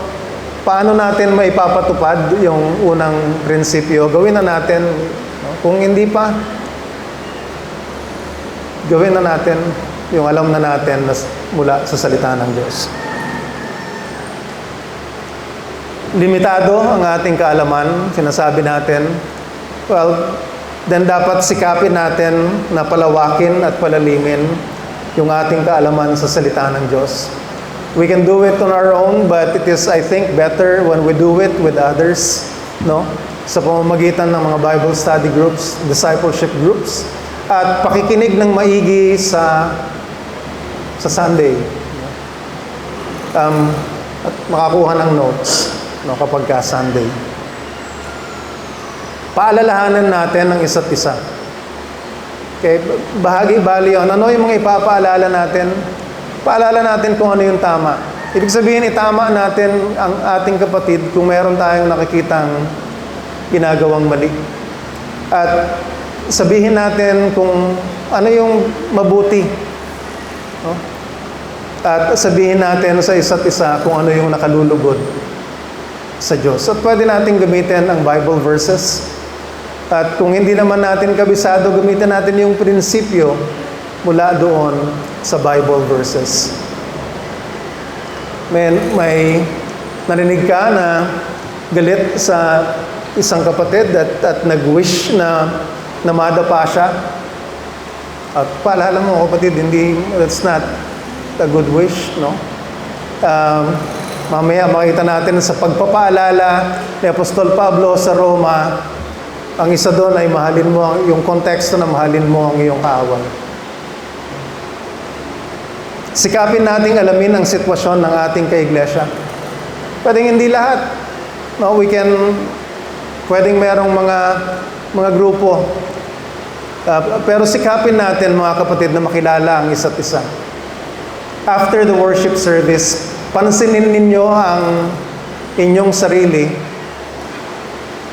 paano natin maipapatupad yung unang prinsipyo? Gawin na natin. No? Kung hindi pa, gawin na natin yung alam na natin na mula sa salita ng Diyos. Limitado ang ating kaalaman, sinasabi natin, well, then dapat sikapin natin na palawakin at palalimin yung ating kaalaman sa salita ng Diyos. We can do it on our own, but it is, I think, better when we do it with others, no? Sa pamamagitan ng mga Bible study groups, discipleship groups, at pakikinig ng maigi sa Sunday. At makakuha ng notes, no, kapag ka Sunday. Paalalahanan natin ang isa't isa. Okay, bahagi-bali yun. Ano yung mga ipapaalala natin? Paalala natin kung ano yung tama. Ibig sabihin, itama natin ang ating kapatid kung meron tayong nakikitang ginagawang mali. At sabihin natin kung ano yung mabuti. No? At sabihin natin sa isa't isa kung ano yung nakalulugod sa Diyos. At pwede natin gamitin ang Bible verses. At kung hindi naman natin kabisado, gamitin natin yung prinsipyo mula doon sa Bible verses. May narinig ka na galit sa isang kapatid at nag-wish na madapa siya. At paalala mo, kapatid, that's not a good wish, no? Mamaya makita natin sa pagpapaalala ni Apostol Pablo sa Roma, ang isa doon ay mahalin mo, yung konteksto na mahalin mo ang iyong kaaway. Sikapin nating alamin ang sitwasyon ng ating kaiglesia. Pwedeng hindi lahat. No, pwedeng merong mga grupo. Pero sikapin natin, mga kapatid, na makilala ang isa't isa. After the worship service, pansinin ninyo ang inyong sarili.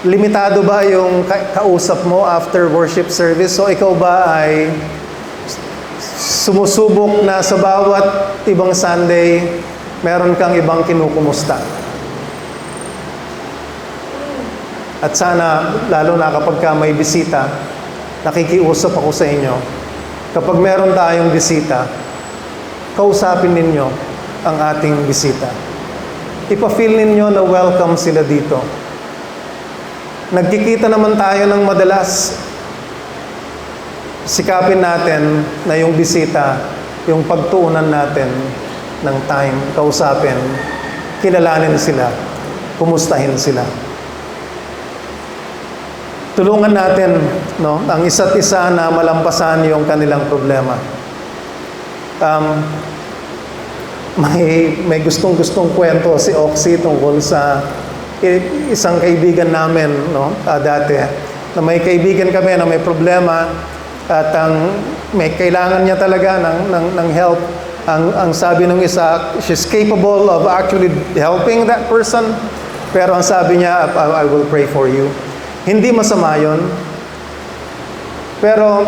Limitado ba yung kausap mo after worship service? So ikaw ba ay sumusubok na sa bawat ibang Sunday, meron kang ibang kinukumusta? At sana, lalo na kapag ka may bisita, nakikiusap ako sa inyo. Kapag meron tayong bisita, kausapin ninyo ang ating bisita. Ipa-feel ninyo na welcome sila dito. Nagkikita naman tayo ng madalas. Sikapin natin na yung bisita, yung pagtuunan natin ng time, kausapin, kilalanin sila, kumustahin sila. Tulungan natin, no, ang isa't isa na malampasan yung kanilang problema. May gustong-gustong kwento si Oxy tungkol sa isang kaibigan namin, no, dati, na may kaibigan kami na may problema at may kailangan niya talaga ng help. Ang sabi ng isa, she's capable of actually helping that person, pero ang sabi niya, I will pray for you. Hindi masama yun, pero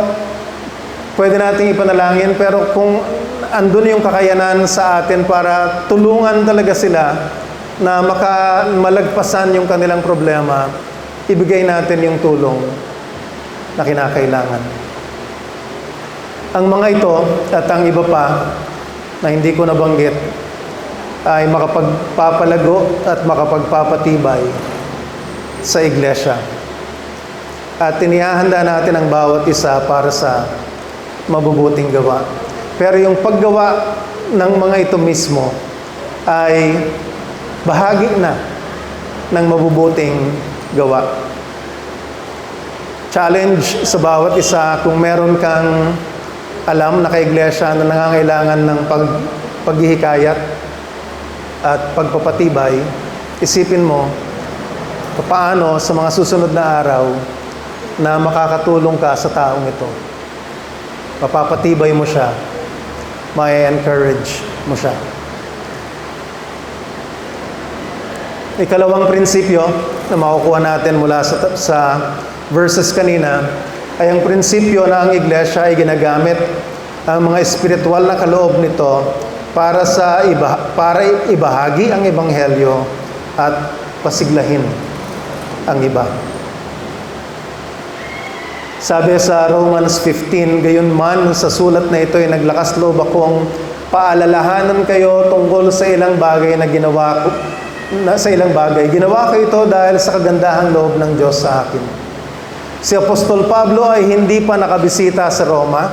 pwede nating ipanalangin. Pero kung andun yung kakayanan sa atin para tulungan talaga sila na malagpasan yung kanilang problema, ibigay natin yung tulong na kinakailangan. Ang mga ito at ang iba pa na hindi ko nabanggit ay makapagpapalago at makapagpapatibay sa iglesia. At inihahanda natin ang bawat isa para sa mabubuting gawa. Pero yung paggawa ng mga ito mismo ay bahagi na ng mabubuting gawa. Challenge sa bawat isa, kung meron kang alam na kaiglesia na nangangailangan ng paghihikayat at pagpapatibay, isipin mo paano sa mga susunod na araw na makakatulong ka sa taong ito. Mapapatibay mo siya, ma-encourage mo siya. Ikalawang prinsipyo na makukuha natin mula sa verses kanina ay ang prinsipyo na ang iglesia ay ginagamit ang mga espiritual na kaloob nito para ibahagi ang ebanghelyo at pasiglahin ang iba. Sabi sa Romans 15, gayon man sa sulat na ito ay naglakas loob akong paalalahanan kayo tungkol sa ilang bagay na ginawa ko. Ginawa ko ito dahil sa kagandahang loob ng Diyos sa akin. Si Apostol Pablo ay hindi pa nakabisita sa Roma.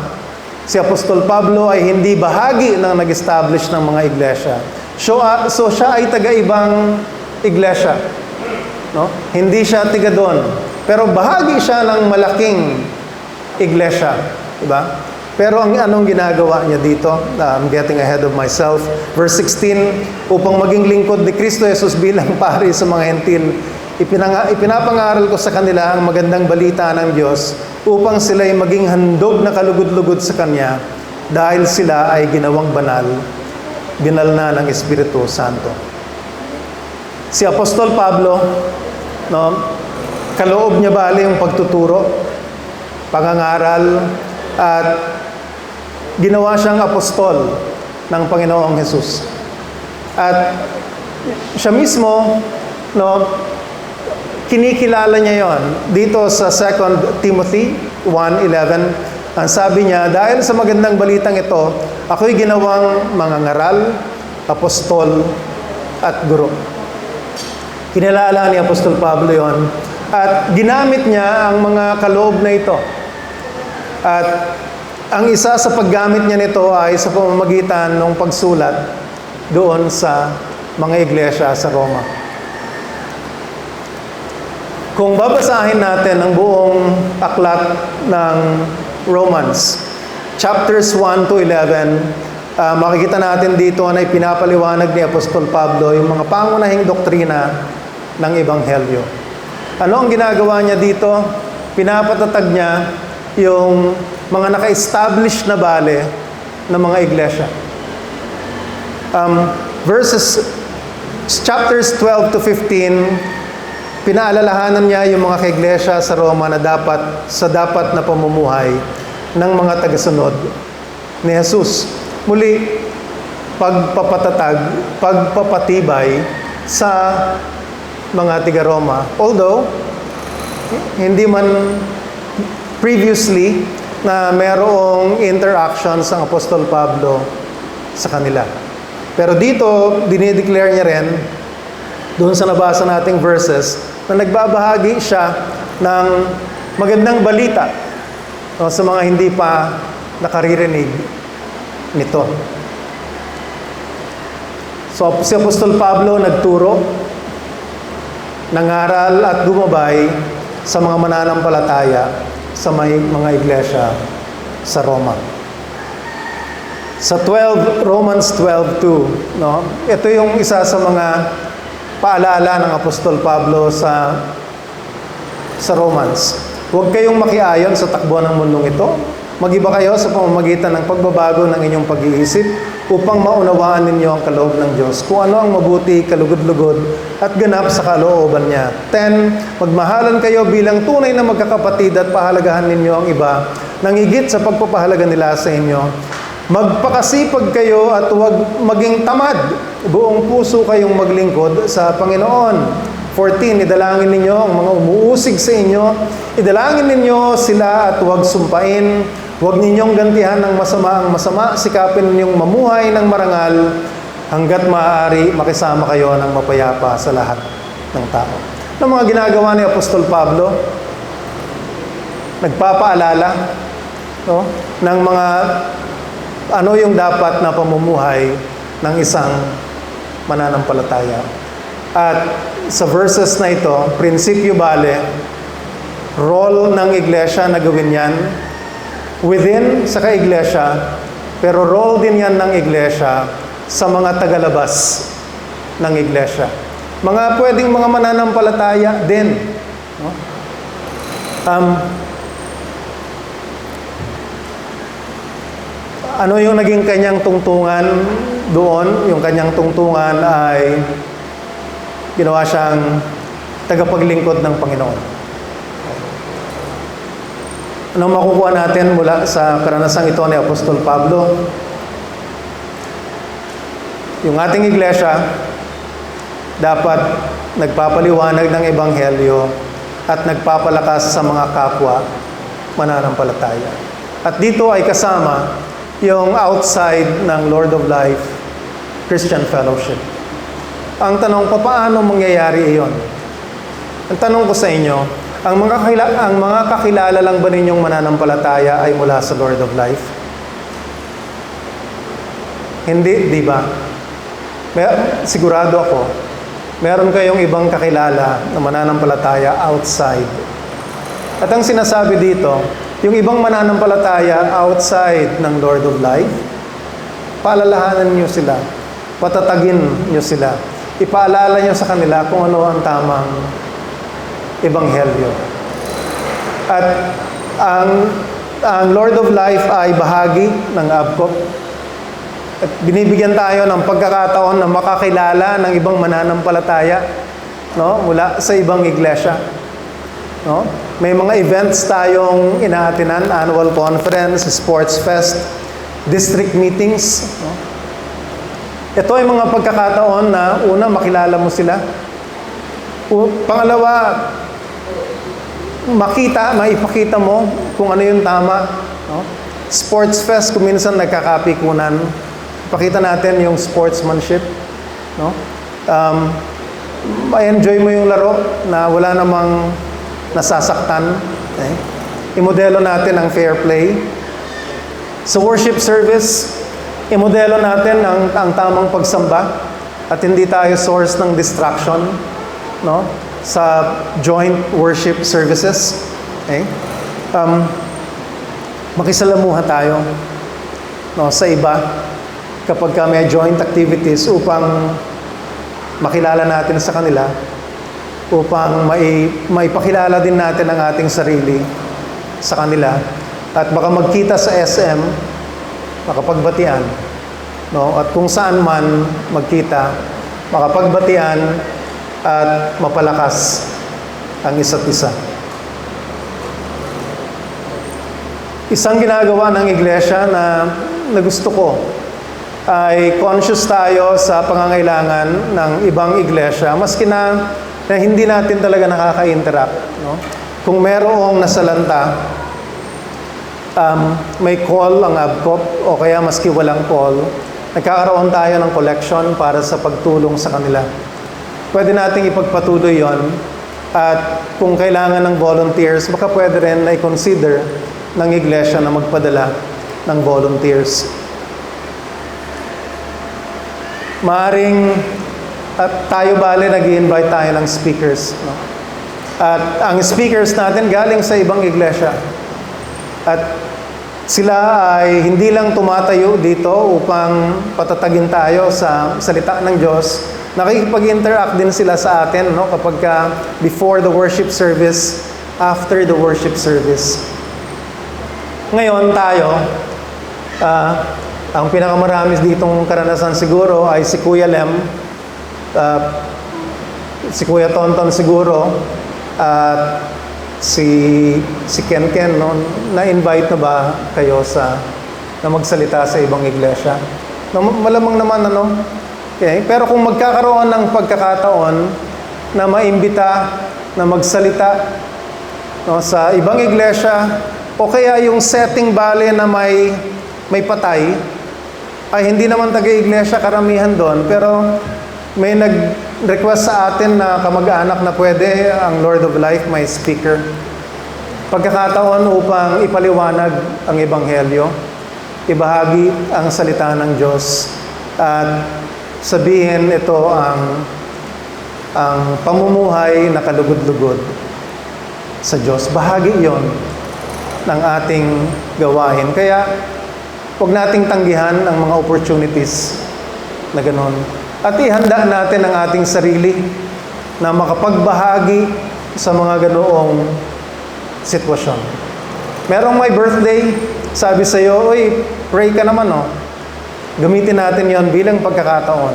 Si Apostol Pablo ay hindi bahagi ng nag-establish ng mga iglesia. So siya ay taga-ibang iglesia. No? Hindi siya tiga doon. Pero bahagi siya ng malaking iglesia. Diba? Pero anong ginagawa niya dito? I'm getting ahead of myself. Verse 16, upang maging lingkod ni Kristo Jesus bilang pari sa mga hentil, ipinapangaral ko sa kanila ang magandang balita ng Diyos upang sila ay maging handog na kalugod-lugod sa Kanya dahil sila ay ginawang banal na ng Espiritu Santo. Si Apostol Pablo, no, kaloob niya bali yung pagtuturo, pangangaral, at ginawa siyang apostol ng Panginoong Jesus. At siya mismo, no, kinikilala niya yon dito sa 2 Timothy 1:11. Ang sabi niya, dahil sa magandang balitang ito, ako'y ginawang mangangaral, apostol, at guro. Kinilala ni Apostol Pablo yon at ginamit niya ang mga kaloob na ito. At ang isa sa paggamit niya nito ay sa pamamagitan ng pagsulat doon sa mga iglesia sa Roma. Kung babasahin natin ang buong aklat ng Romans, chapters 1 to 11, makikita natin dito na ipinapaliwanag ni Apostol Pablo yung mga pangunahing doktrina ng Ebanghelyo. Ano ang ginagawa niya dito? Pinapatatag niya yung mga naka-establish na bale ng mga iglesia. Chapters 12 to 15, pinaalalahanan niya yung mga kaiglesia sa Roma na dapat na pamumuhay ng mga tagasunod ni Jesus. Muli, pagpapatatag, pagpapatibay sa mga tiga-Roma. Although, hindi man previously na merong interactions ang Apostol Pablo sa kanila. Pero dito, dinideclare niya rin, doon sa nabasa nating verses, na nagbabahagi siya ng magandang balita sa mga hindi pa nakaririnig nito. So, si Apostol Pablo nagturo, nangaral at gumabay sa mga mananampalataya sa mga iglesia sa Roma. Sa Romans 12:2, no? Ito yung isa sa mga paalala ng Apostol Pablo sa Romans. Huwag kayong makiayon sa takbo ng mundong ito. Mag-iba kayo sa pamamagitan ng pagbabago ng inyong pag-iisip upang maunawaan ninyo ang kaloob ng Diyos, kung ano ang mabuti, kalugod-lugod, at ganap sa kalooban niya. 10, magmahalan kayo bilang tunay na magkakapatid at pahalagahan ninyo ang iba nang higit sa pagpapahalaga nila sa inyo. Magpakasipag kayo at huwag maging tamad. Buong puso kayong maglingkod sa Panginoon. 14, idalangin ninyo ang mga umuusig sa inyo. Idalangin ninyo sila at huwag sumpain. Huwag ninyong gantihan ng masama ang masama. Sikapin ninyong mamuhay ng marangal hanggat maaari makisama kayo ng mapayapa sa lahat ng tao. Ang mga ginagawa ni Apostol Pablo, nagpapaalala, no, ng mga ano yung dapat na pamumuhay ng isang mananampalataya. At sa verses na ito, prinsipyo bale, role ng iglesia na gawin yan, within sa kaiglesia, pero role din yan ng iglesia sa mga tagalabas ng iglesia. Pwedeng mga mananampalataya din. No? Ano yung naging kanyang tungtungan doon? Yung kanyang tungtungan ay ginawa siyang tagapaglingkod ng Panginoon. Anong makukuha natin mula sa karanasang ito ni Apostol Pablo? Yung ating iglesia dapat nagpapaliwanag ng Ebanghelyo, at nagpapalakas sa mga kapwa mananampalataya. At dito ay kasama yung outside ng Lord of Life Christian Fellowship. Ang tanong, paano mangyayari iyon? Ang tanong ko sa inyo, ang mga kakilala lang ba ninyong mananampalataya ay mula sa Lord of Life? Hindi, di ba? Sigurado ako, meron kayong ibang kakilala na mananampalataya outside. At ang sinasabi dito, yung ibang mananampalataya outside ng Lord of Life, paalalahanan niyo sila, patatagin niyo sila, ipaalala niyo sa kanila kung ano ang tamang ebanghelyo. At ang Lord of Life ay bahagi ng ABCOP. At binibigyan tayo ng pagkakataon na makakilala ng ibang mananampalataya, no, mula sa ibang iglesia. No? May mga events tayong inaatinan, annual conference, sports fest, district meetings. No? Ito ay mga pagkakataon na una, makilala mo sila. Pangalawa, maipakita mo kung ano yung tama. No? Sports fest, kung minsan nagkakapikunan, pakita natin yung sportsmanship, no? Ma-enjoy mo yung laro na wala namang nasasaktan. Okay? Imodelo natin ang fair play. Sa worship service, imodelo natin ang tamang pagsamba at hindi tayo source ng distraction, no? Sa joint worship services. Okay? Makisalamuha tayo, no, sa iba kapag may joint activities upang makilala natin sa kanila, upang maipakilala din natin ang ating sarili sa kanila, at baka magkita sa SM, makapagbatian, no? At kung saan man magkita, makapagbatian at mapalakas ang isa't isa. Isang ginagawa ng iglesia na gusto ko ay conscious tayo sa pangangailangan ng ibang iglesia, maski na hindi natin talaga nakaka-interact. No? Kung merong nasalanta, may call ang ABCOP, o kaya maski walang call, nagkakaroon tayo ng collection para sa pagtulong sa kanila. Pwede nating ipagpatuloy yon, at kung kailangan ng volunteers, baka pwede rin na i-consider ng iglesia na magpadala ng volunteers. Maaring at tayo bale nag-i-invite tayo ng speakers, no? At ang speakers natin galing sa ibang iglesia. At sila ay hindi lang tumatayo dito upang patatagin tayo sa salita ng Diyos. Nakikipag-interact din sila sa atin, no? Kapag before the worship service, after the worship service. Ngayon tayo, ang pinakamarami ditong karanasan siguro ay si Kuya Lem, si Kuya Tonton siguro, at si Ken Ken, no? Na-invite na ba kayo na magsalita sa ibang iglesia? No, malamang naman, ano? Okay. Pero kung magkakaroon ng pagkakataon na maimbita, na magsalita, no, sa ibang iglesia, o kaya yung setting bale na may patay, ay hindi naman taga-iglesia karamihan doon, pero may nag-request sa atin na kamag-anak na pwede ang Lord of Life may speaker. Pagkakataon upang ipaliwanag ang ebanghelyo, ibahagi ang salita ng Diyos, at sabihin ito ang pamumuhay na kalugod-lugod sa Diyos. Bahagi yon ng ating gawain. Kaya huwag nating tanggihan ang mga opportunities na ganon. At ihanda natin ang ating sarili na makapagbahagi sa mga ganoong sitwasyon. Merong may birthday, sabi sa'yo, uy, pray ka naman, no? Gamitin natin yon bilang pagkakataon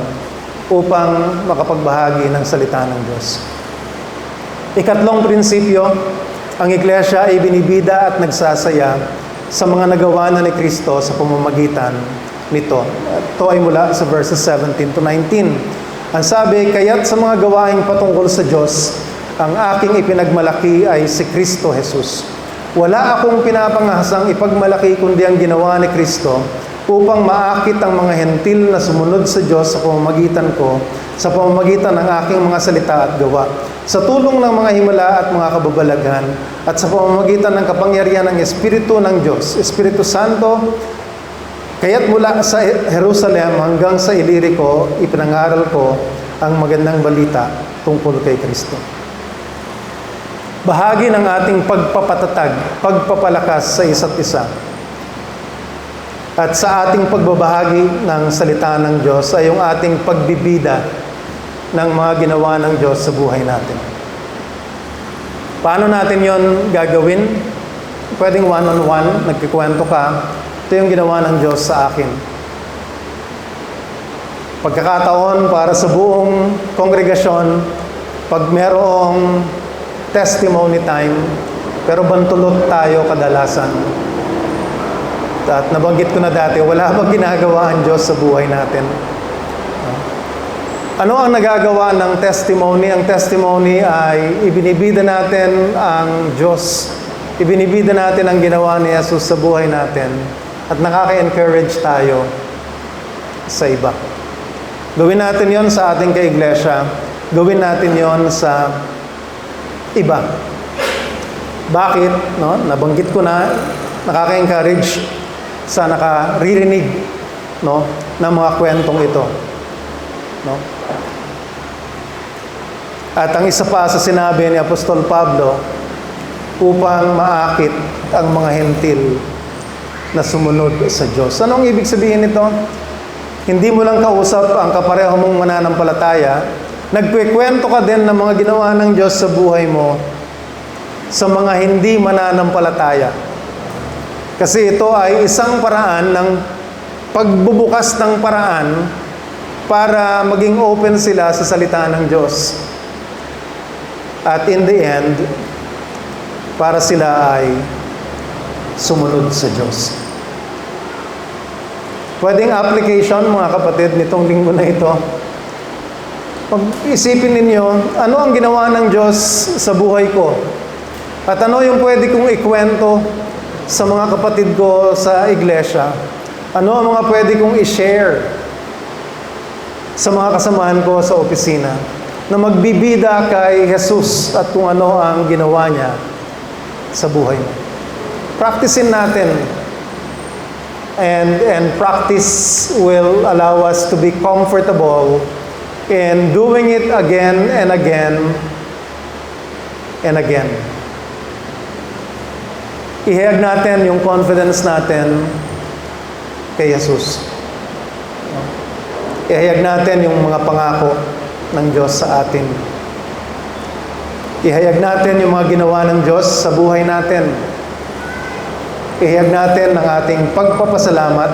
upang makapagbahagi ng salita ng Diyos. Ikatlong prinsipyo, ang iglesia ay binibida at nagsasaya sa mga nagawa na ni Kristo sa pamamagitan nito. Ito ay mula sa verses 17 to 19. Ang sabi, kaya't sa mga gawaing patungkol sa Diyos, ang aking ipinagmalaki ay si Kristo Jesus. Wala akong pinapangahasang ipagmalaki kundi ang ginawa ni Kristo upang maakit ang mga hentil na sumunod sa Diyos sa pamamagitan ko, sa pamamagitan ng aking mga salita at gawa. Sa tulong ng mga himala at mga kababalaghan, at sa pamamagitan ng kapangyarihan ng Espiritu ng Diyos, Espiritu Santo, kaya't mula sa Jerusalem hanggang sa Ilirico, ipinangaral ko ang magandang balita tungkol kay Kristo. Bahagi ng ating pagpapatatag, pagpapalakas sa isa't isa, at sa ating pagbabahagi ng salita ng Diyos ay yung ating pagbibida ng mga ginawa ng Diyos sa buhay natin. Paano natin yon gagawin? Pwedeng one-on-one, nagkikwento ka, ito yung ginawa ng Diyos sa akin. Pagkakataon para sa buong kongregasyon, pag merong testimony time, pero bantulot tayo kadalasan. At nabanggit ko na dati, wala bang ginagawa ang Diyos sa buhay natin? Ano ang nagagawa ng testimony? Ang testimony ay ibinibida natin ang Diyos. Ibinibida natin ang ginawa ni Jesus sa buhay natin. At nakaka-encourage tayo sa iba. Gawin natin yon sa ating kaiglesia. Gawin natin yon sa iba. Bakit? No? Nabanggit ko na, nakaka-encourage sa nakaririnig, no, ng mga kwentong ito. No? At ang isa pa sa sinabi ni Apostol Pablo, upang maakit ang mga hentil na sumunod sa Diyos. Anong ibig sabihin nito? Hindi mo lang kausap ang kapareho mong mananampalataya, nagkwekwento ka din ng mga ginawa ng Diyos sa buhay mo sa mga hindi mananampalataya. Kasi ito ay isang paraan ng pagbubukas ng paraan para maging open sila sa salita ng Diyos. At in the end, para sila ay sumunod sa Diyos. Pwedeng application, mga kapatid, nitong linggo na ito. Pag-isipin ninyo, ano ang ginawa ng Diyos sa buhay ko? At ano yung pwede kong ikwento sa mga kapatid ko sa iglesia? Ano ang mga pwede kong i-share sa mga kasamahan ko sa opisina na magbibida kay Jesus at kung ano ang ginawa niya sa buhay mo? Practicein natin. And practice will allow us to be comfortable in doing it again and again and again. Ihayag natin yung confidence natin kay Jesus. Ihayag natin yung mga pangako ng Diyos sa atin. Ihayag natin yung mga ginawa ng Diyos sa buhay natin. Ihayag natin ang ating pagpapasalamat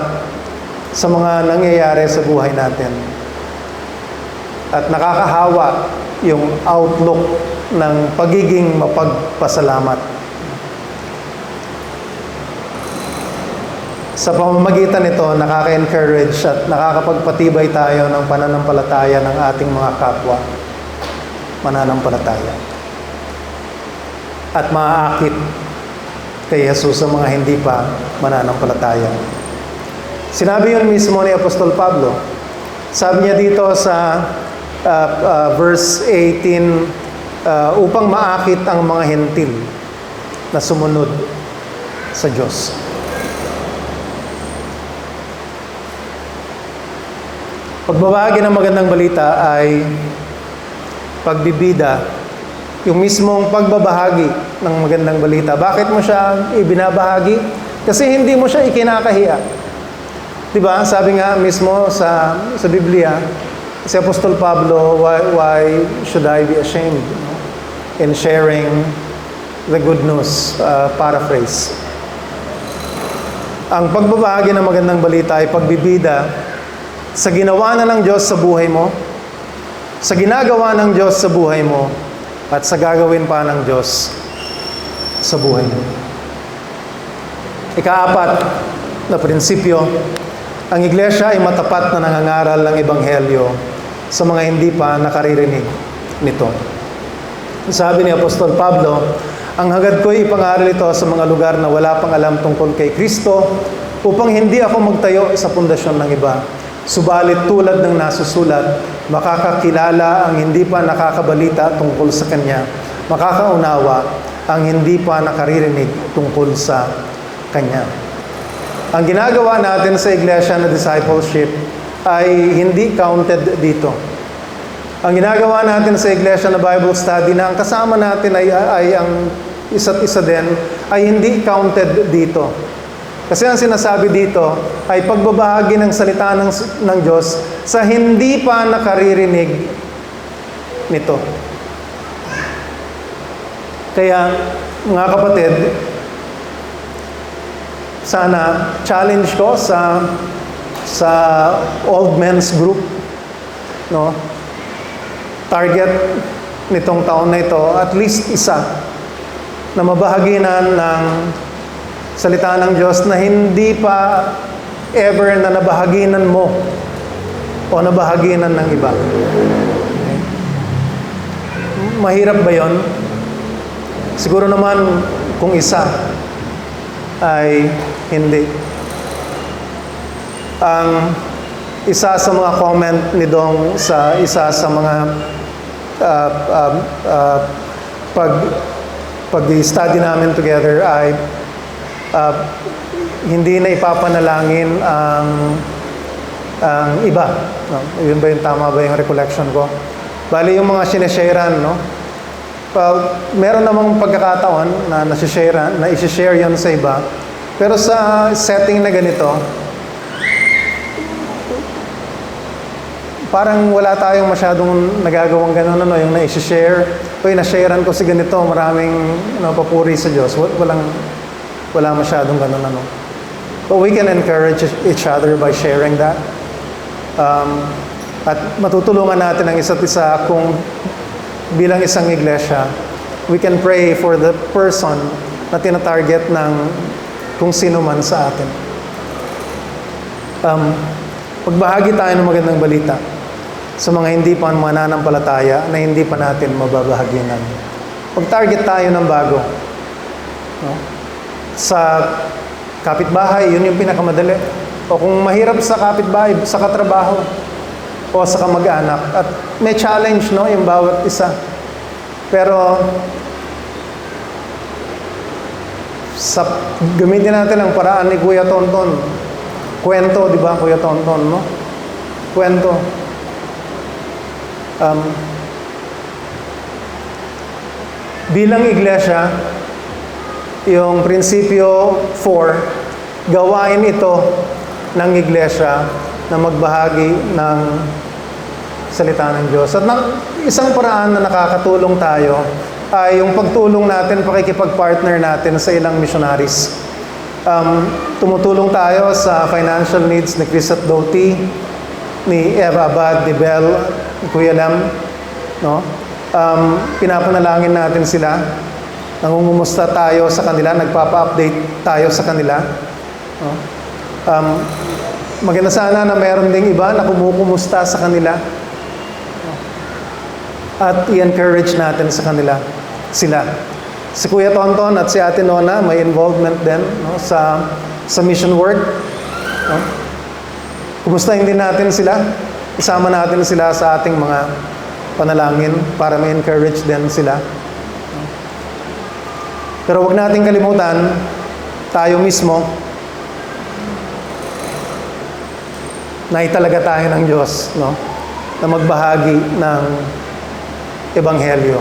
sa mga nangyayari sa buhay natin. At nakakahawa yung outlook ng pagiging mapagpasalamat. Sa pamamagitan nito, nakaka-encourage at nakakapagpatibay tayo ng pananampalataya ng ating mga kapwa mananampalataya. At maaakit kay Jesus sa mga hindi pa mananampalataya. Sinabi yun mismo ni Apostol Pablo. Sabi niya dito sa verse 18, upang maakit ang mga hentil na sumunod sa Diyos. Pagbabahagi ng magandang balita ay pagbibida, yung mismong pagbabahagi ng magandang balita. Bakit mo siya ibinabahagi? Kasi hindi mo siya ikinakahiya. Diba? Sabi nga mismo sa Biblia, si Apostol Pablo, why should I be ashamed in sharing the good news? Paraphrase. Ang pagbabahagi ng magandang balita ay pagbibida sa ginawa na ng Diyos sa buhay mo, sa ginagawa ng Diyos sa buhay mo, at sa gagawin pa ng Diyos sa buhay mo. Ikaapat na prinsipyo, ang iglesia ay matapat na nangangaral ng Ebanghelyo sa mga hindi pa nakaririnig nito. Sabi ni Apostol Pablo, ang hagad ko'y ipangaral ito sa mga lugar na wala pang alam tungkol kay Kristo, upang hindi ako magtayo sa pundasyon ng iba. Subalit tulad ng nasusulat, makakakilala ang hindi pa nakakabalita tungkol sa Kanya, makakaunawa ang hindi pa nakaririnig tungkol sa Kanya. Ang ginagawa natin sa iglesia na discipleship ay hindi counted dito. Ang ginagawa natin sa iglesia na Bible study na ang kasama natin ay ang isa't isa din ay hindi counted dito. Kasi ang sinasabi dito ay pagbabahagi ng salita ng Diyos sa hindi pa nakaririnig nito. Kaya, mga kapatid, sana challenge ko sa old men's group, no? Target nitong taon na ito, at least isa na mabahaginan ng salita ng Diyos na hindi pa ever na nabahaginan mo o nabahaginan ng iba. Mahirap ba yon? Siguro naman kung isa ay hindi. Ang isa sa mga comment ni Dong sa isa sa mga pag-study namin together ay hindi na ipapanalangin ang iba. No? Yun ba yung tama ba yung recollection ko? Bali yung mga sinesharean, no? Meron namang pagkakataon na isi-share yun sa iba. Pero sa setting na ganito, parang wala tayong masyadong nagagawang gano'n, ano, yung na-share. Uy, na-sharean ko si ganito, maraming papuri sa Diyos. Wala masyadong gano'n, ano. But we can encourage each other by sharing that. At matutulungan natin ang isa't isa kung bilang isang iglesia, we can pray for the person na tinatarget ng kung sino man sa atin. Magbahagi tayo ng magandang balita sa mga hindi pa mananampalataya na hindi pa natin mababahaginan. Mag-target tayo ng bago. No? Sa kapitbahay, yun yung pinakamadali. O kung mahirap sa kapitbahay, sa katrabaho, o sa kamag-anak. At may challenge, no, yung bawat isa. Pero, gamitin natin ang paraan ni Kuya Tonton. Kwento, di ba, Kuya Tonton, no? Kwento. Bilang iglesia, yung prinsipyo 4, gawain ito ng iglesia na magbahagi ng salita ng Diyos. At isang paraan na nakakatulong tayo ay yung pagtulong natin, pakikipag-partner natin sa ilang missionaries. Tumutulong tayo sa financial needs ni Chris at Doti, ni Eva Abad, ni Bel, ni Kuya Lam. No? Pinapanalangin natin sila. Nangungumusta tayo sa kanila, nagpapa-update tayo sa kanila. No? Maganda sana na meron ding iba na kumukumusta sa kanila. At i-encourage natin sa kanila, sila. Si Kuya Tonton at si Ate Nona may involvement din, no, sa mission work. No? Kumustahin din natin sila. Isama natin sila sa ating mga panalangin para may encourage din sila. No? Pero wag nating kalimutan, tayo mismo, na italaga tayo ng Diyos, no? Na magbahagi ng Ebanghelyo.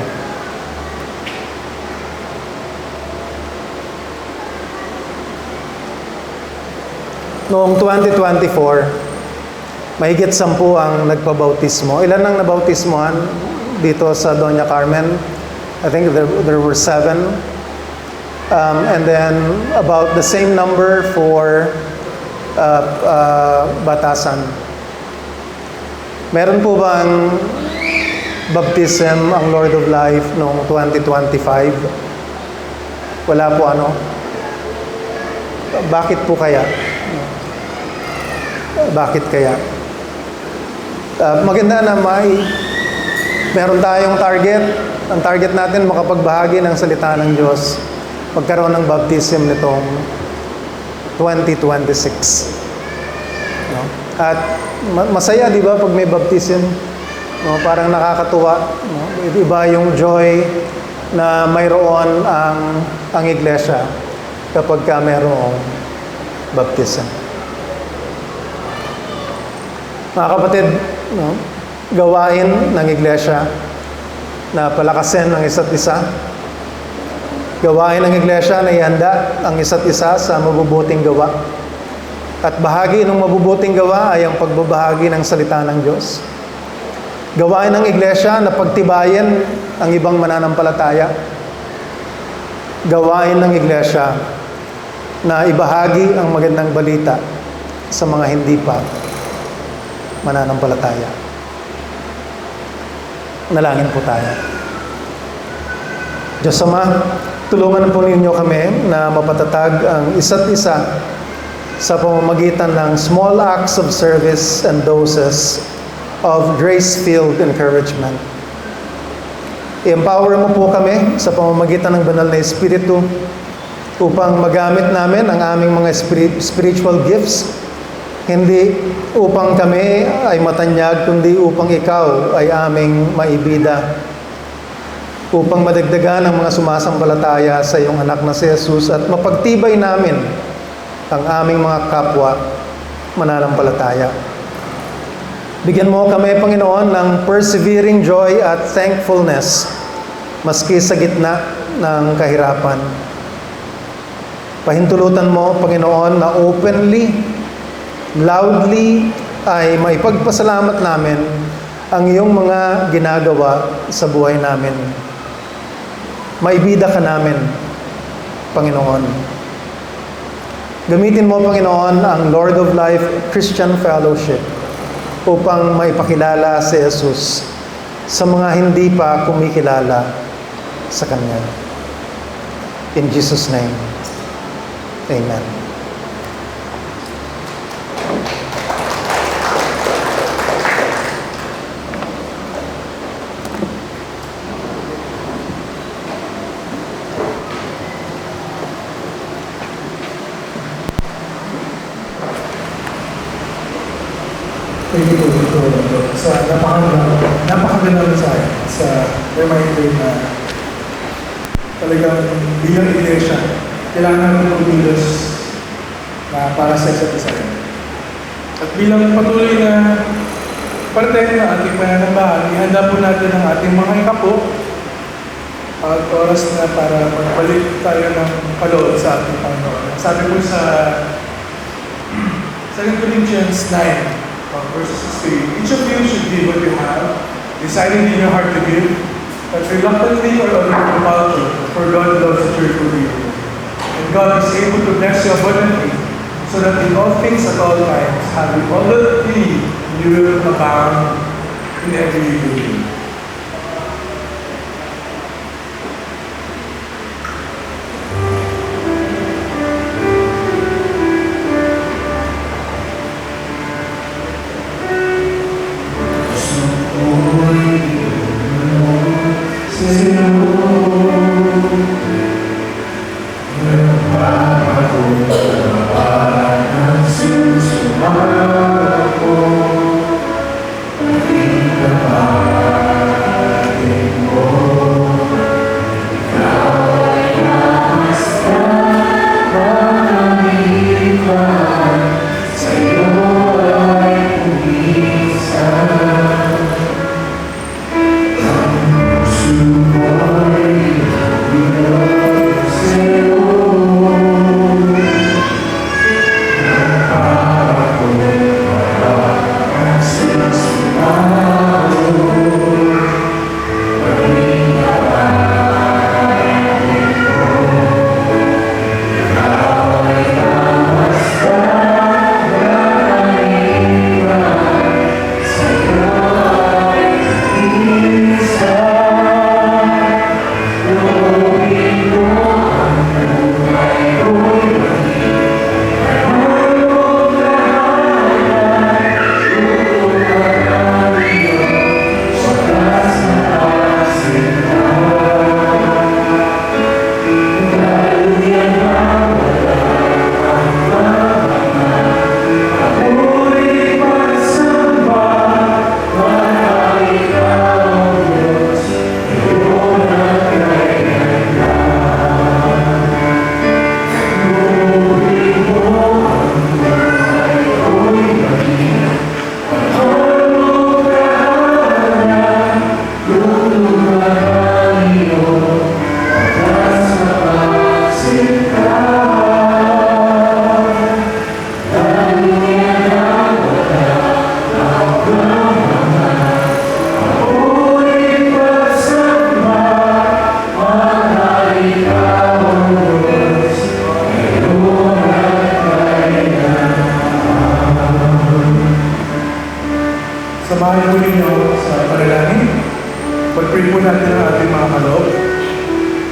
Noong 2024, mahigit 10 ang nagpabautismo. Ilan ang nabautismohan dito sa Doña Carmen? I think there were 7. And then about the same number for Batasan. Meron po bang baptism ang Lord of Life noong 2025? Wala po, ano? Bakit po kaya? Bakit kaya? Maganda na meron tayong target. Ang target natin makapagbahagi ng salita ng Diyos, magkaroon ng baptism nitong 2026. No? At masaya, di ba, pag may baptism? No? Parang nakakatuwa. No? Iba yung joy na mayroon ang iglesia kapag ka mayroong baptism. Mga kapatid, no? Gawain ng iglesia na palakasin ang isa't isa. Gawain ng iglesia na ihanda ang isa't isa sa mabubuting gawa. At bahagi ng mabubuting gawa ay ang pagbabahagi ng salita ng Diyos. Gawain ng iglesia na pagtibayin ang ibang mananampalataya. Gawain ng iglesia na ibahagi ang magandang balita sa mga hindi pa mananampalataya. Nalangin po tayo. Diyos Ama, tulungan po ninyo kami na mapatatag ang isa't isa sa pamamagitan ng small acts of service and doses of grace-filled encouragement. I-empower mo po kami sa pamamagitan ng banal na Espiritu upang magamit namin ang aming mga spiritual gifts, hindi upang kami ay matanyag, kundi upang ikaw ay aming maibida, upang madagdagan ang mga sumasampalataya sa iyong anak na si Jesus at mapagtibay namin ang aming mga kapwa mananampalataya. Bigyan mo kami, Panginoon, ng persevering joy at thankfulness maski sa gitna ng kahirapan. Pahintulutan mo, Panginoon, na openly, loudly ay maipagpasalamat namin ang iyong mga ginagawa sa buhay namin. Maibida ka namin, Panginoon. Gamitin mo, Panginoon, ang Lord of Life Christian Fellowship upang maipakilala si Jesus sa mga hindi pa kumikilala sa Kanya. In Jesus' name, Amen. Thank you po sa napakagandang mensahe sa reminder na talagang bilang iglesia, kailangan natin magbilos na para sa isa't isa. At bilang patuloy na parte ng ating pananambahan, ihanda po natin ang ating mga ikapo at oras na para magbalik tayo ng kaloob sa ating Panginoon. Sabi po sa 2 Corinthians 9, verses 16, each of you should give what you have, deciding in your heart to give, but reluctantly or under compulsion, for God loves a cheerful giver. And God is able to bless you abundantly, so that in all things at all times, having all that you need, you will abound in every good deed. Sumayaw ako, hindi ka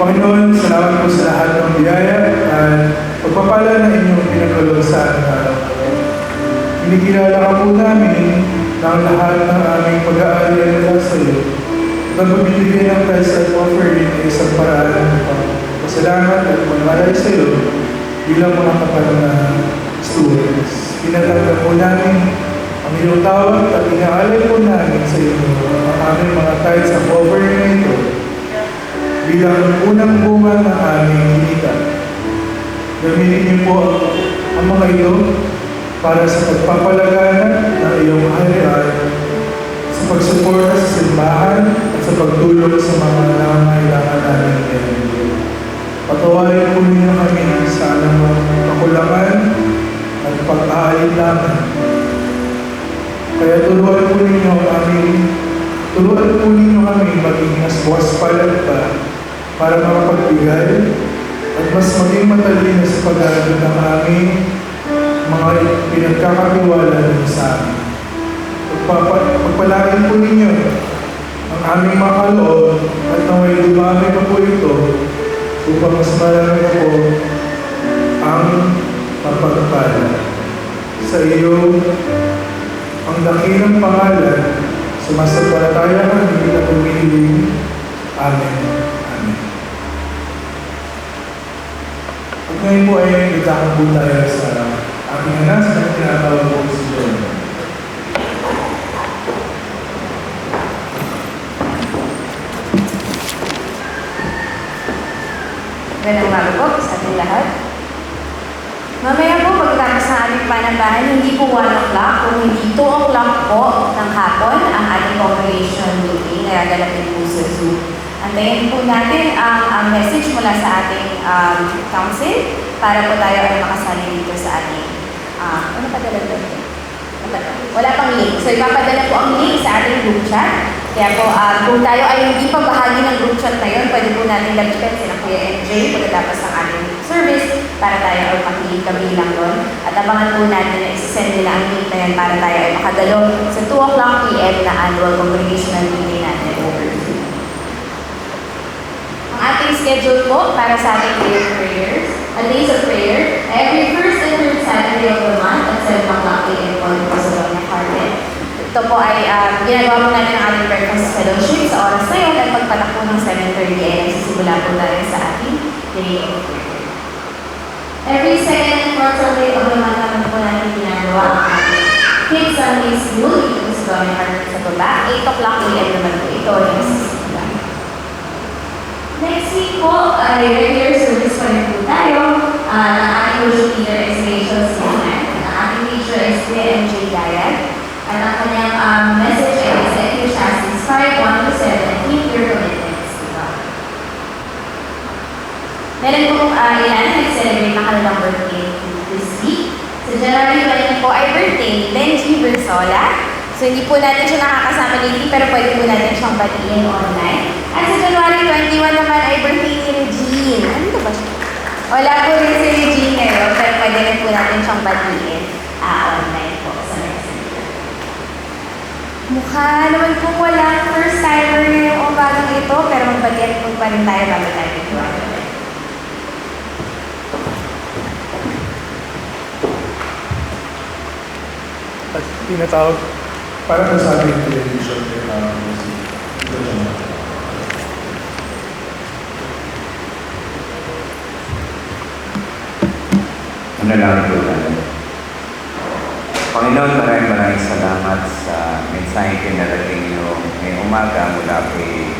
Panginoon, salamat po sa lahat ng biyaya at pagpapala na inyong pinagkaloob sa aming araw. Kinikilala ka po namin ng lahat ng aming pag-aari ay mula sa iyo at ang pagbibigay ng present offering ay isang paraan ng pasalamat at pagmalay sa iyo bilang mga kapal na stewards. Pinatanggap po namin ang iyong tawag at inaalay po namin sa iyo ang aming mga tithes of offering na ito bilang unang bunga ng aming kinita. Gamitin niyo po ang mga ito para sa pagpapalagana ng iyong kaharian, sa pagsuporta sa simbahan at sa pagtulong sa mga nangangailangan namin ngayon. Patawarin po ninyo kami sa anumang kakulangan at pag-aalin namin. Kaya turuan po ninyo kami maging mas buwas palad pa para makapagbigay at mas maging matalino sa pag-aalin ng aming mga pinagkakatiwala ninyo sa amin. Pagpalain po ninyo ang aming mga kaloob at naway dumami pa po ito upang mas marami na po ang mapagpala. Sa iyo, ang dakilang pangalan, sumasampalataya kami at umiling. Amen. Amen. At ngayon po ay itakang po tayo sa aking anas na tinatawag po si John. Magandang umaga po sa ating lahat. Mamaya po pagkatapos ng aming panambahan, hindi po 1 o'clock, kung hindi 2 o'clock po ng hapon ang ating congregation meeting na gaganapin po sa Zoom. Antayin po natin ang message mula sa ating council para po tayo ay makasali dito sa ating ano pa dala? Wala pang link. So ipapadala po ang link sa ating group chat. Kaya po, kung tayo ay hindi pa bahagi ng group chat na yun, pwede po natin lapitan sila Kuya MJ pagkatapos ng ating service para tayo ay makikibilang doon. At abangan po natin na isi-send nila ang link na yan para tayo ay makadalo sa 2 o'clock p.m. na annual congregational meeting natin over Zoom. Ang ating schedule po para sa ating day of prayers, a days of prayer, every first and third Saturday of the month at 7 o'clock a.m. po sa Doña Carmen. Ito po ay ginagawa po natin ang ating breakfast fellowship sa oras na yun at pagpatak po ng 7:30 ay nagsisimula po tayo sa ating day of prayer. Every second and fourth Sunday of the month naman po natin ginagawa ang ating Kids Sunday School dito sa Doña Carmen sa baba. 8 o'clock a.m. naman po ito ay nagsisimula. Next week po ay regular service pa rin po tayo ng ating worship leader Exhalation Sinan. Ang ating teacher is MJ Gayan. At ang kanyang message ay sa Ecclesiastes 5:1-7, keep your commitments to God. Meron pong ilan na nag-celebrate ng kanilang birthday this week. Sa January 20 po ay birthday ni Benji Versola. So hindi po natin siya nakakasama lately pero pwede po natin siyang batiin online. At sa January 21 naman ay birthday ni Regine. Ano ba siya? Wala po rin si Regine ngayon pero pwede rin po natin siyang batiin online po sa next week. Mukha naman po walang first timer ngayong umagang ito pero magbatian po pa rin tayo bago tayo ito. At tinatawag para po sa ating television Ano lang po tayo. Panginoon, maraming salamat sa mensaheng pinarating niyo ngayong umaga mula kay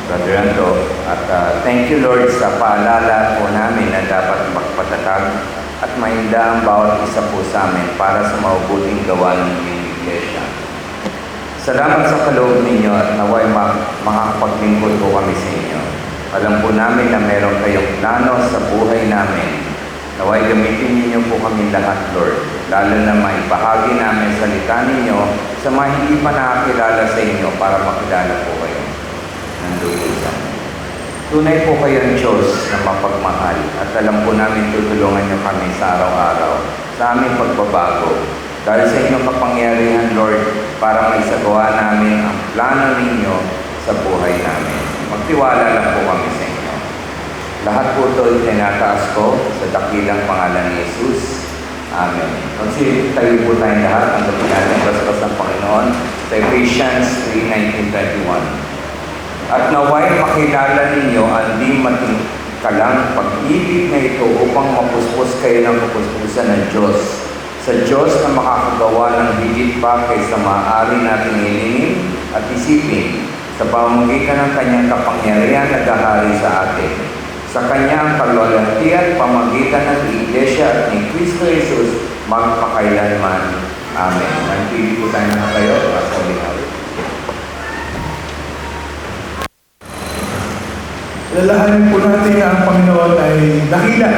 Brother Ando. At thank you Lord sa paalala po namin na dapat magpatatag at mainda ang bawat isa po sa amin para sa mabuting gawa ng inyong iglesia. Salamat sa kaloob ninyo at naway makakapaglingkod po kami sa inyo. Alam po namin na meron kayong plano sa buhay namin. Naway gamitin ninyo po kami lahat, Lord, lalo na maibahagi namin salita ninyo sa mga hindi pa nakakilala sa inyo para makilala po kayo ng lulusan. Tunay po kayo ang Diyos na mapagmahal at alam po namin tutulungan niyo kami sa araw-araw sa aming pagbabago. Dahil sa inyong kapangyarihan, Lord, para maisagawa namin ang plano ninyo sa buhay namin. Magtiwala lang po kami sa inyo. Lahat po ito itinataas ko sa dakilang pangalan ni Jesus. Amen. Tayo po tayong lahat ang gawin natin basbas ng Panginoon sa Ephesians 3:19-21. At naway makilala ninyo ang di matingkalang pag-ibig na ito upang mapuspos kayo ng kapuspusan ng Diyos. Sa Diyos na makakagawa ng higit pa kaysa maaari nating hilingin at isipin sa pamamagitan ng kanyang kapangyarihan na gahari sa atin. Sa kanya ang kalwalhatian pamagitan ng Iglesia at ni Kristo Jesus magpakailanman. Amen. Manpili po tayo na kayo at sa binawin. Lalahanin po natin na ang Panginoon ay dakila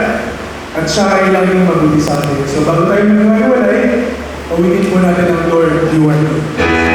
at siya ay laging mabuti sa atin. So bago tayo maghiwalay, pawitin po natin ang Lord, you are good.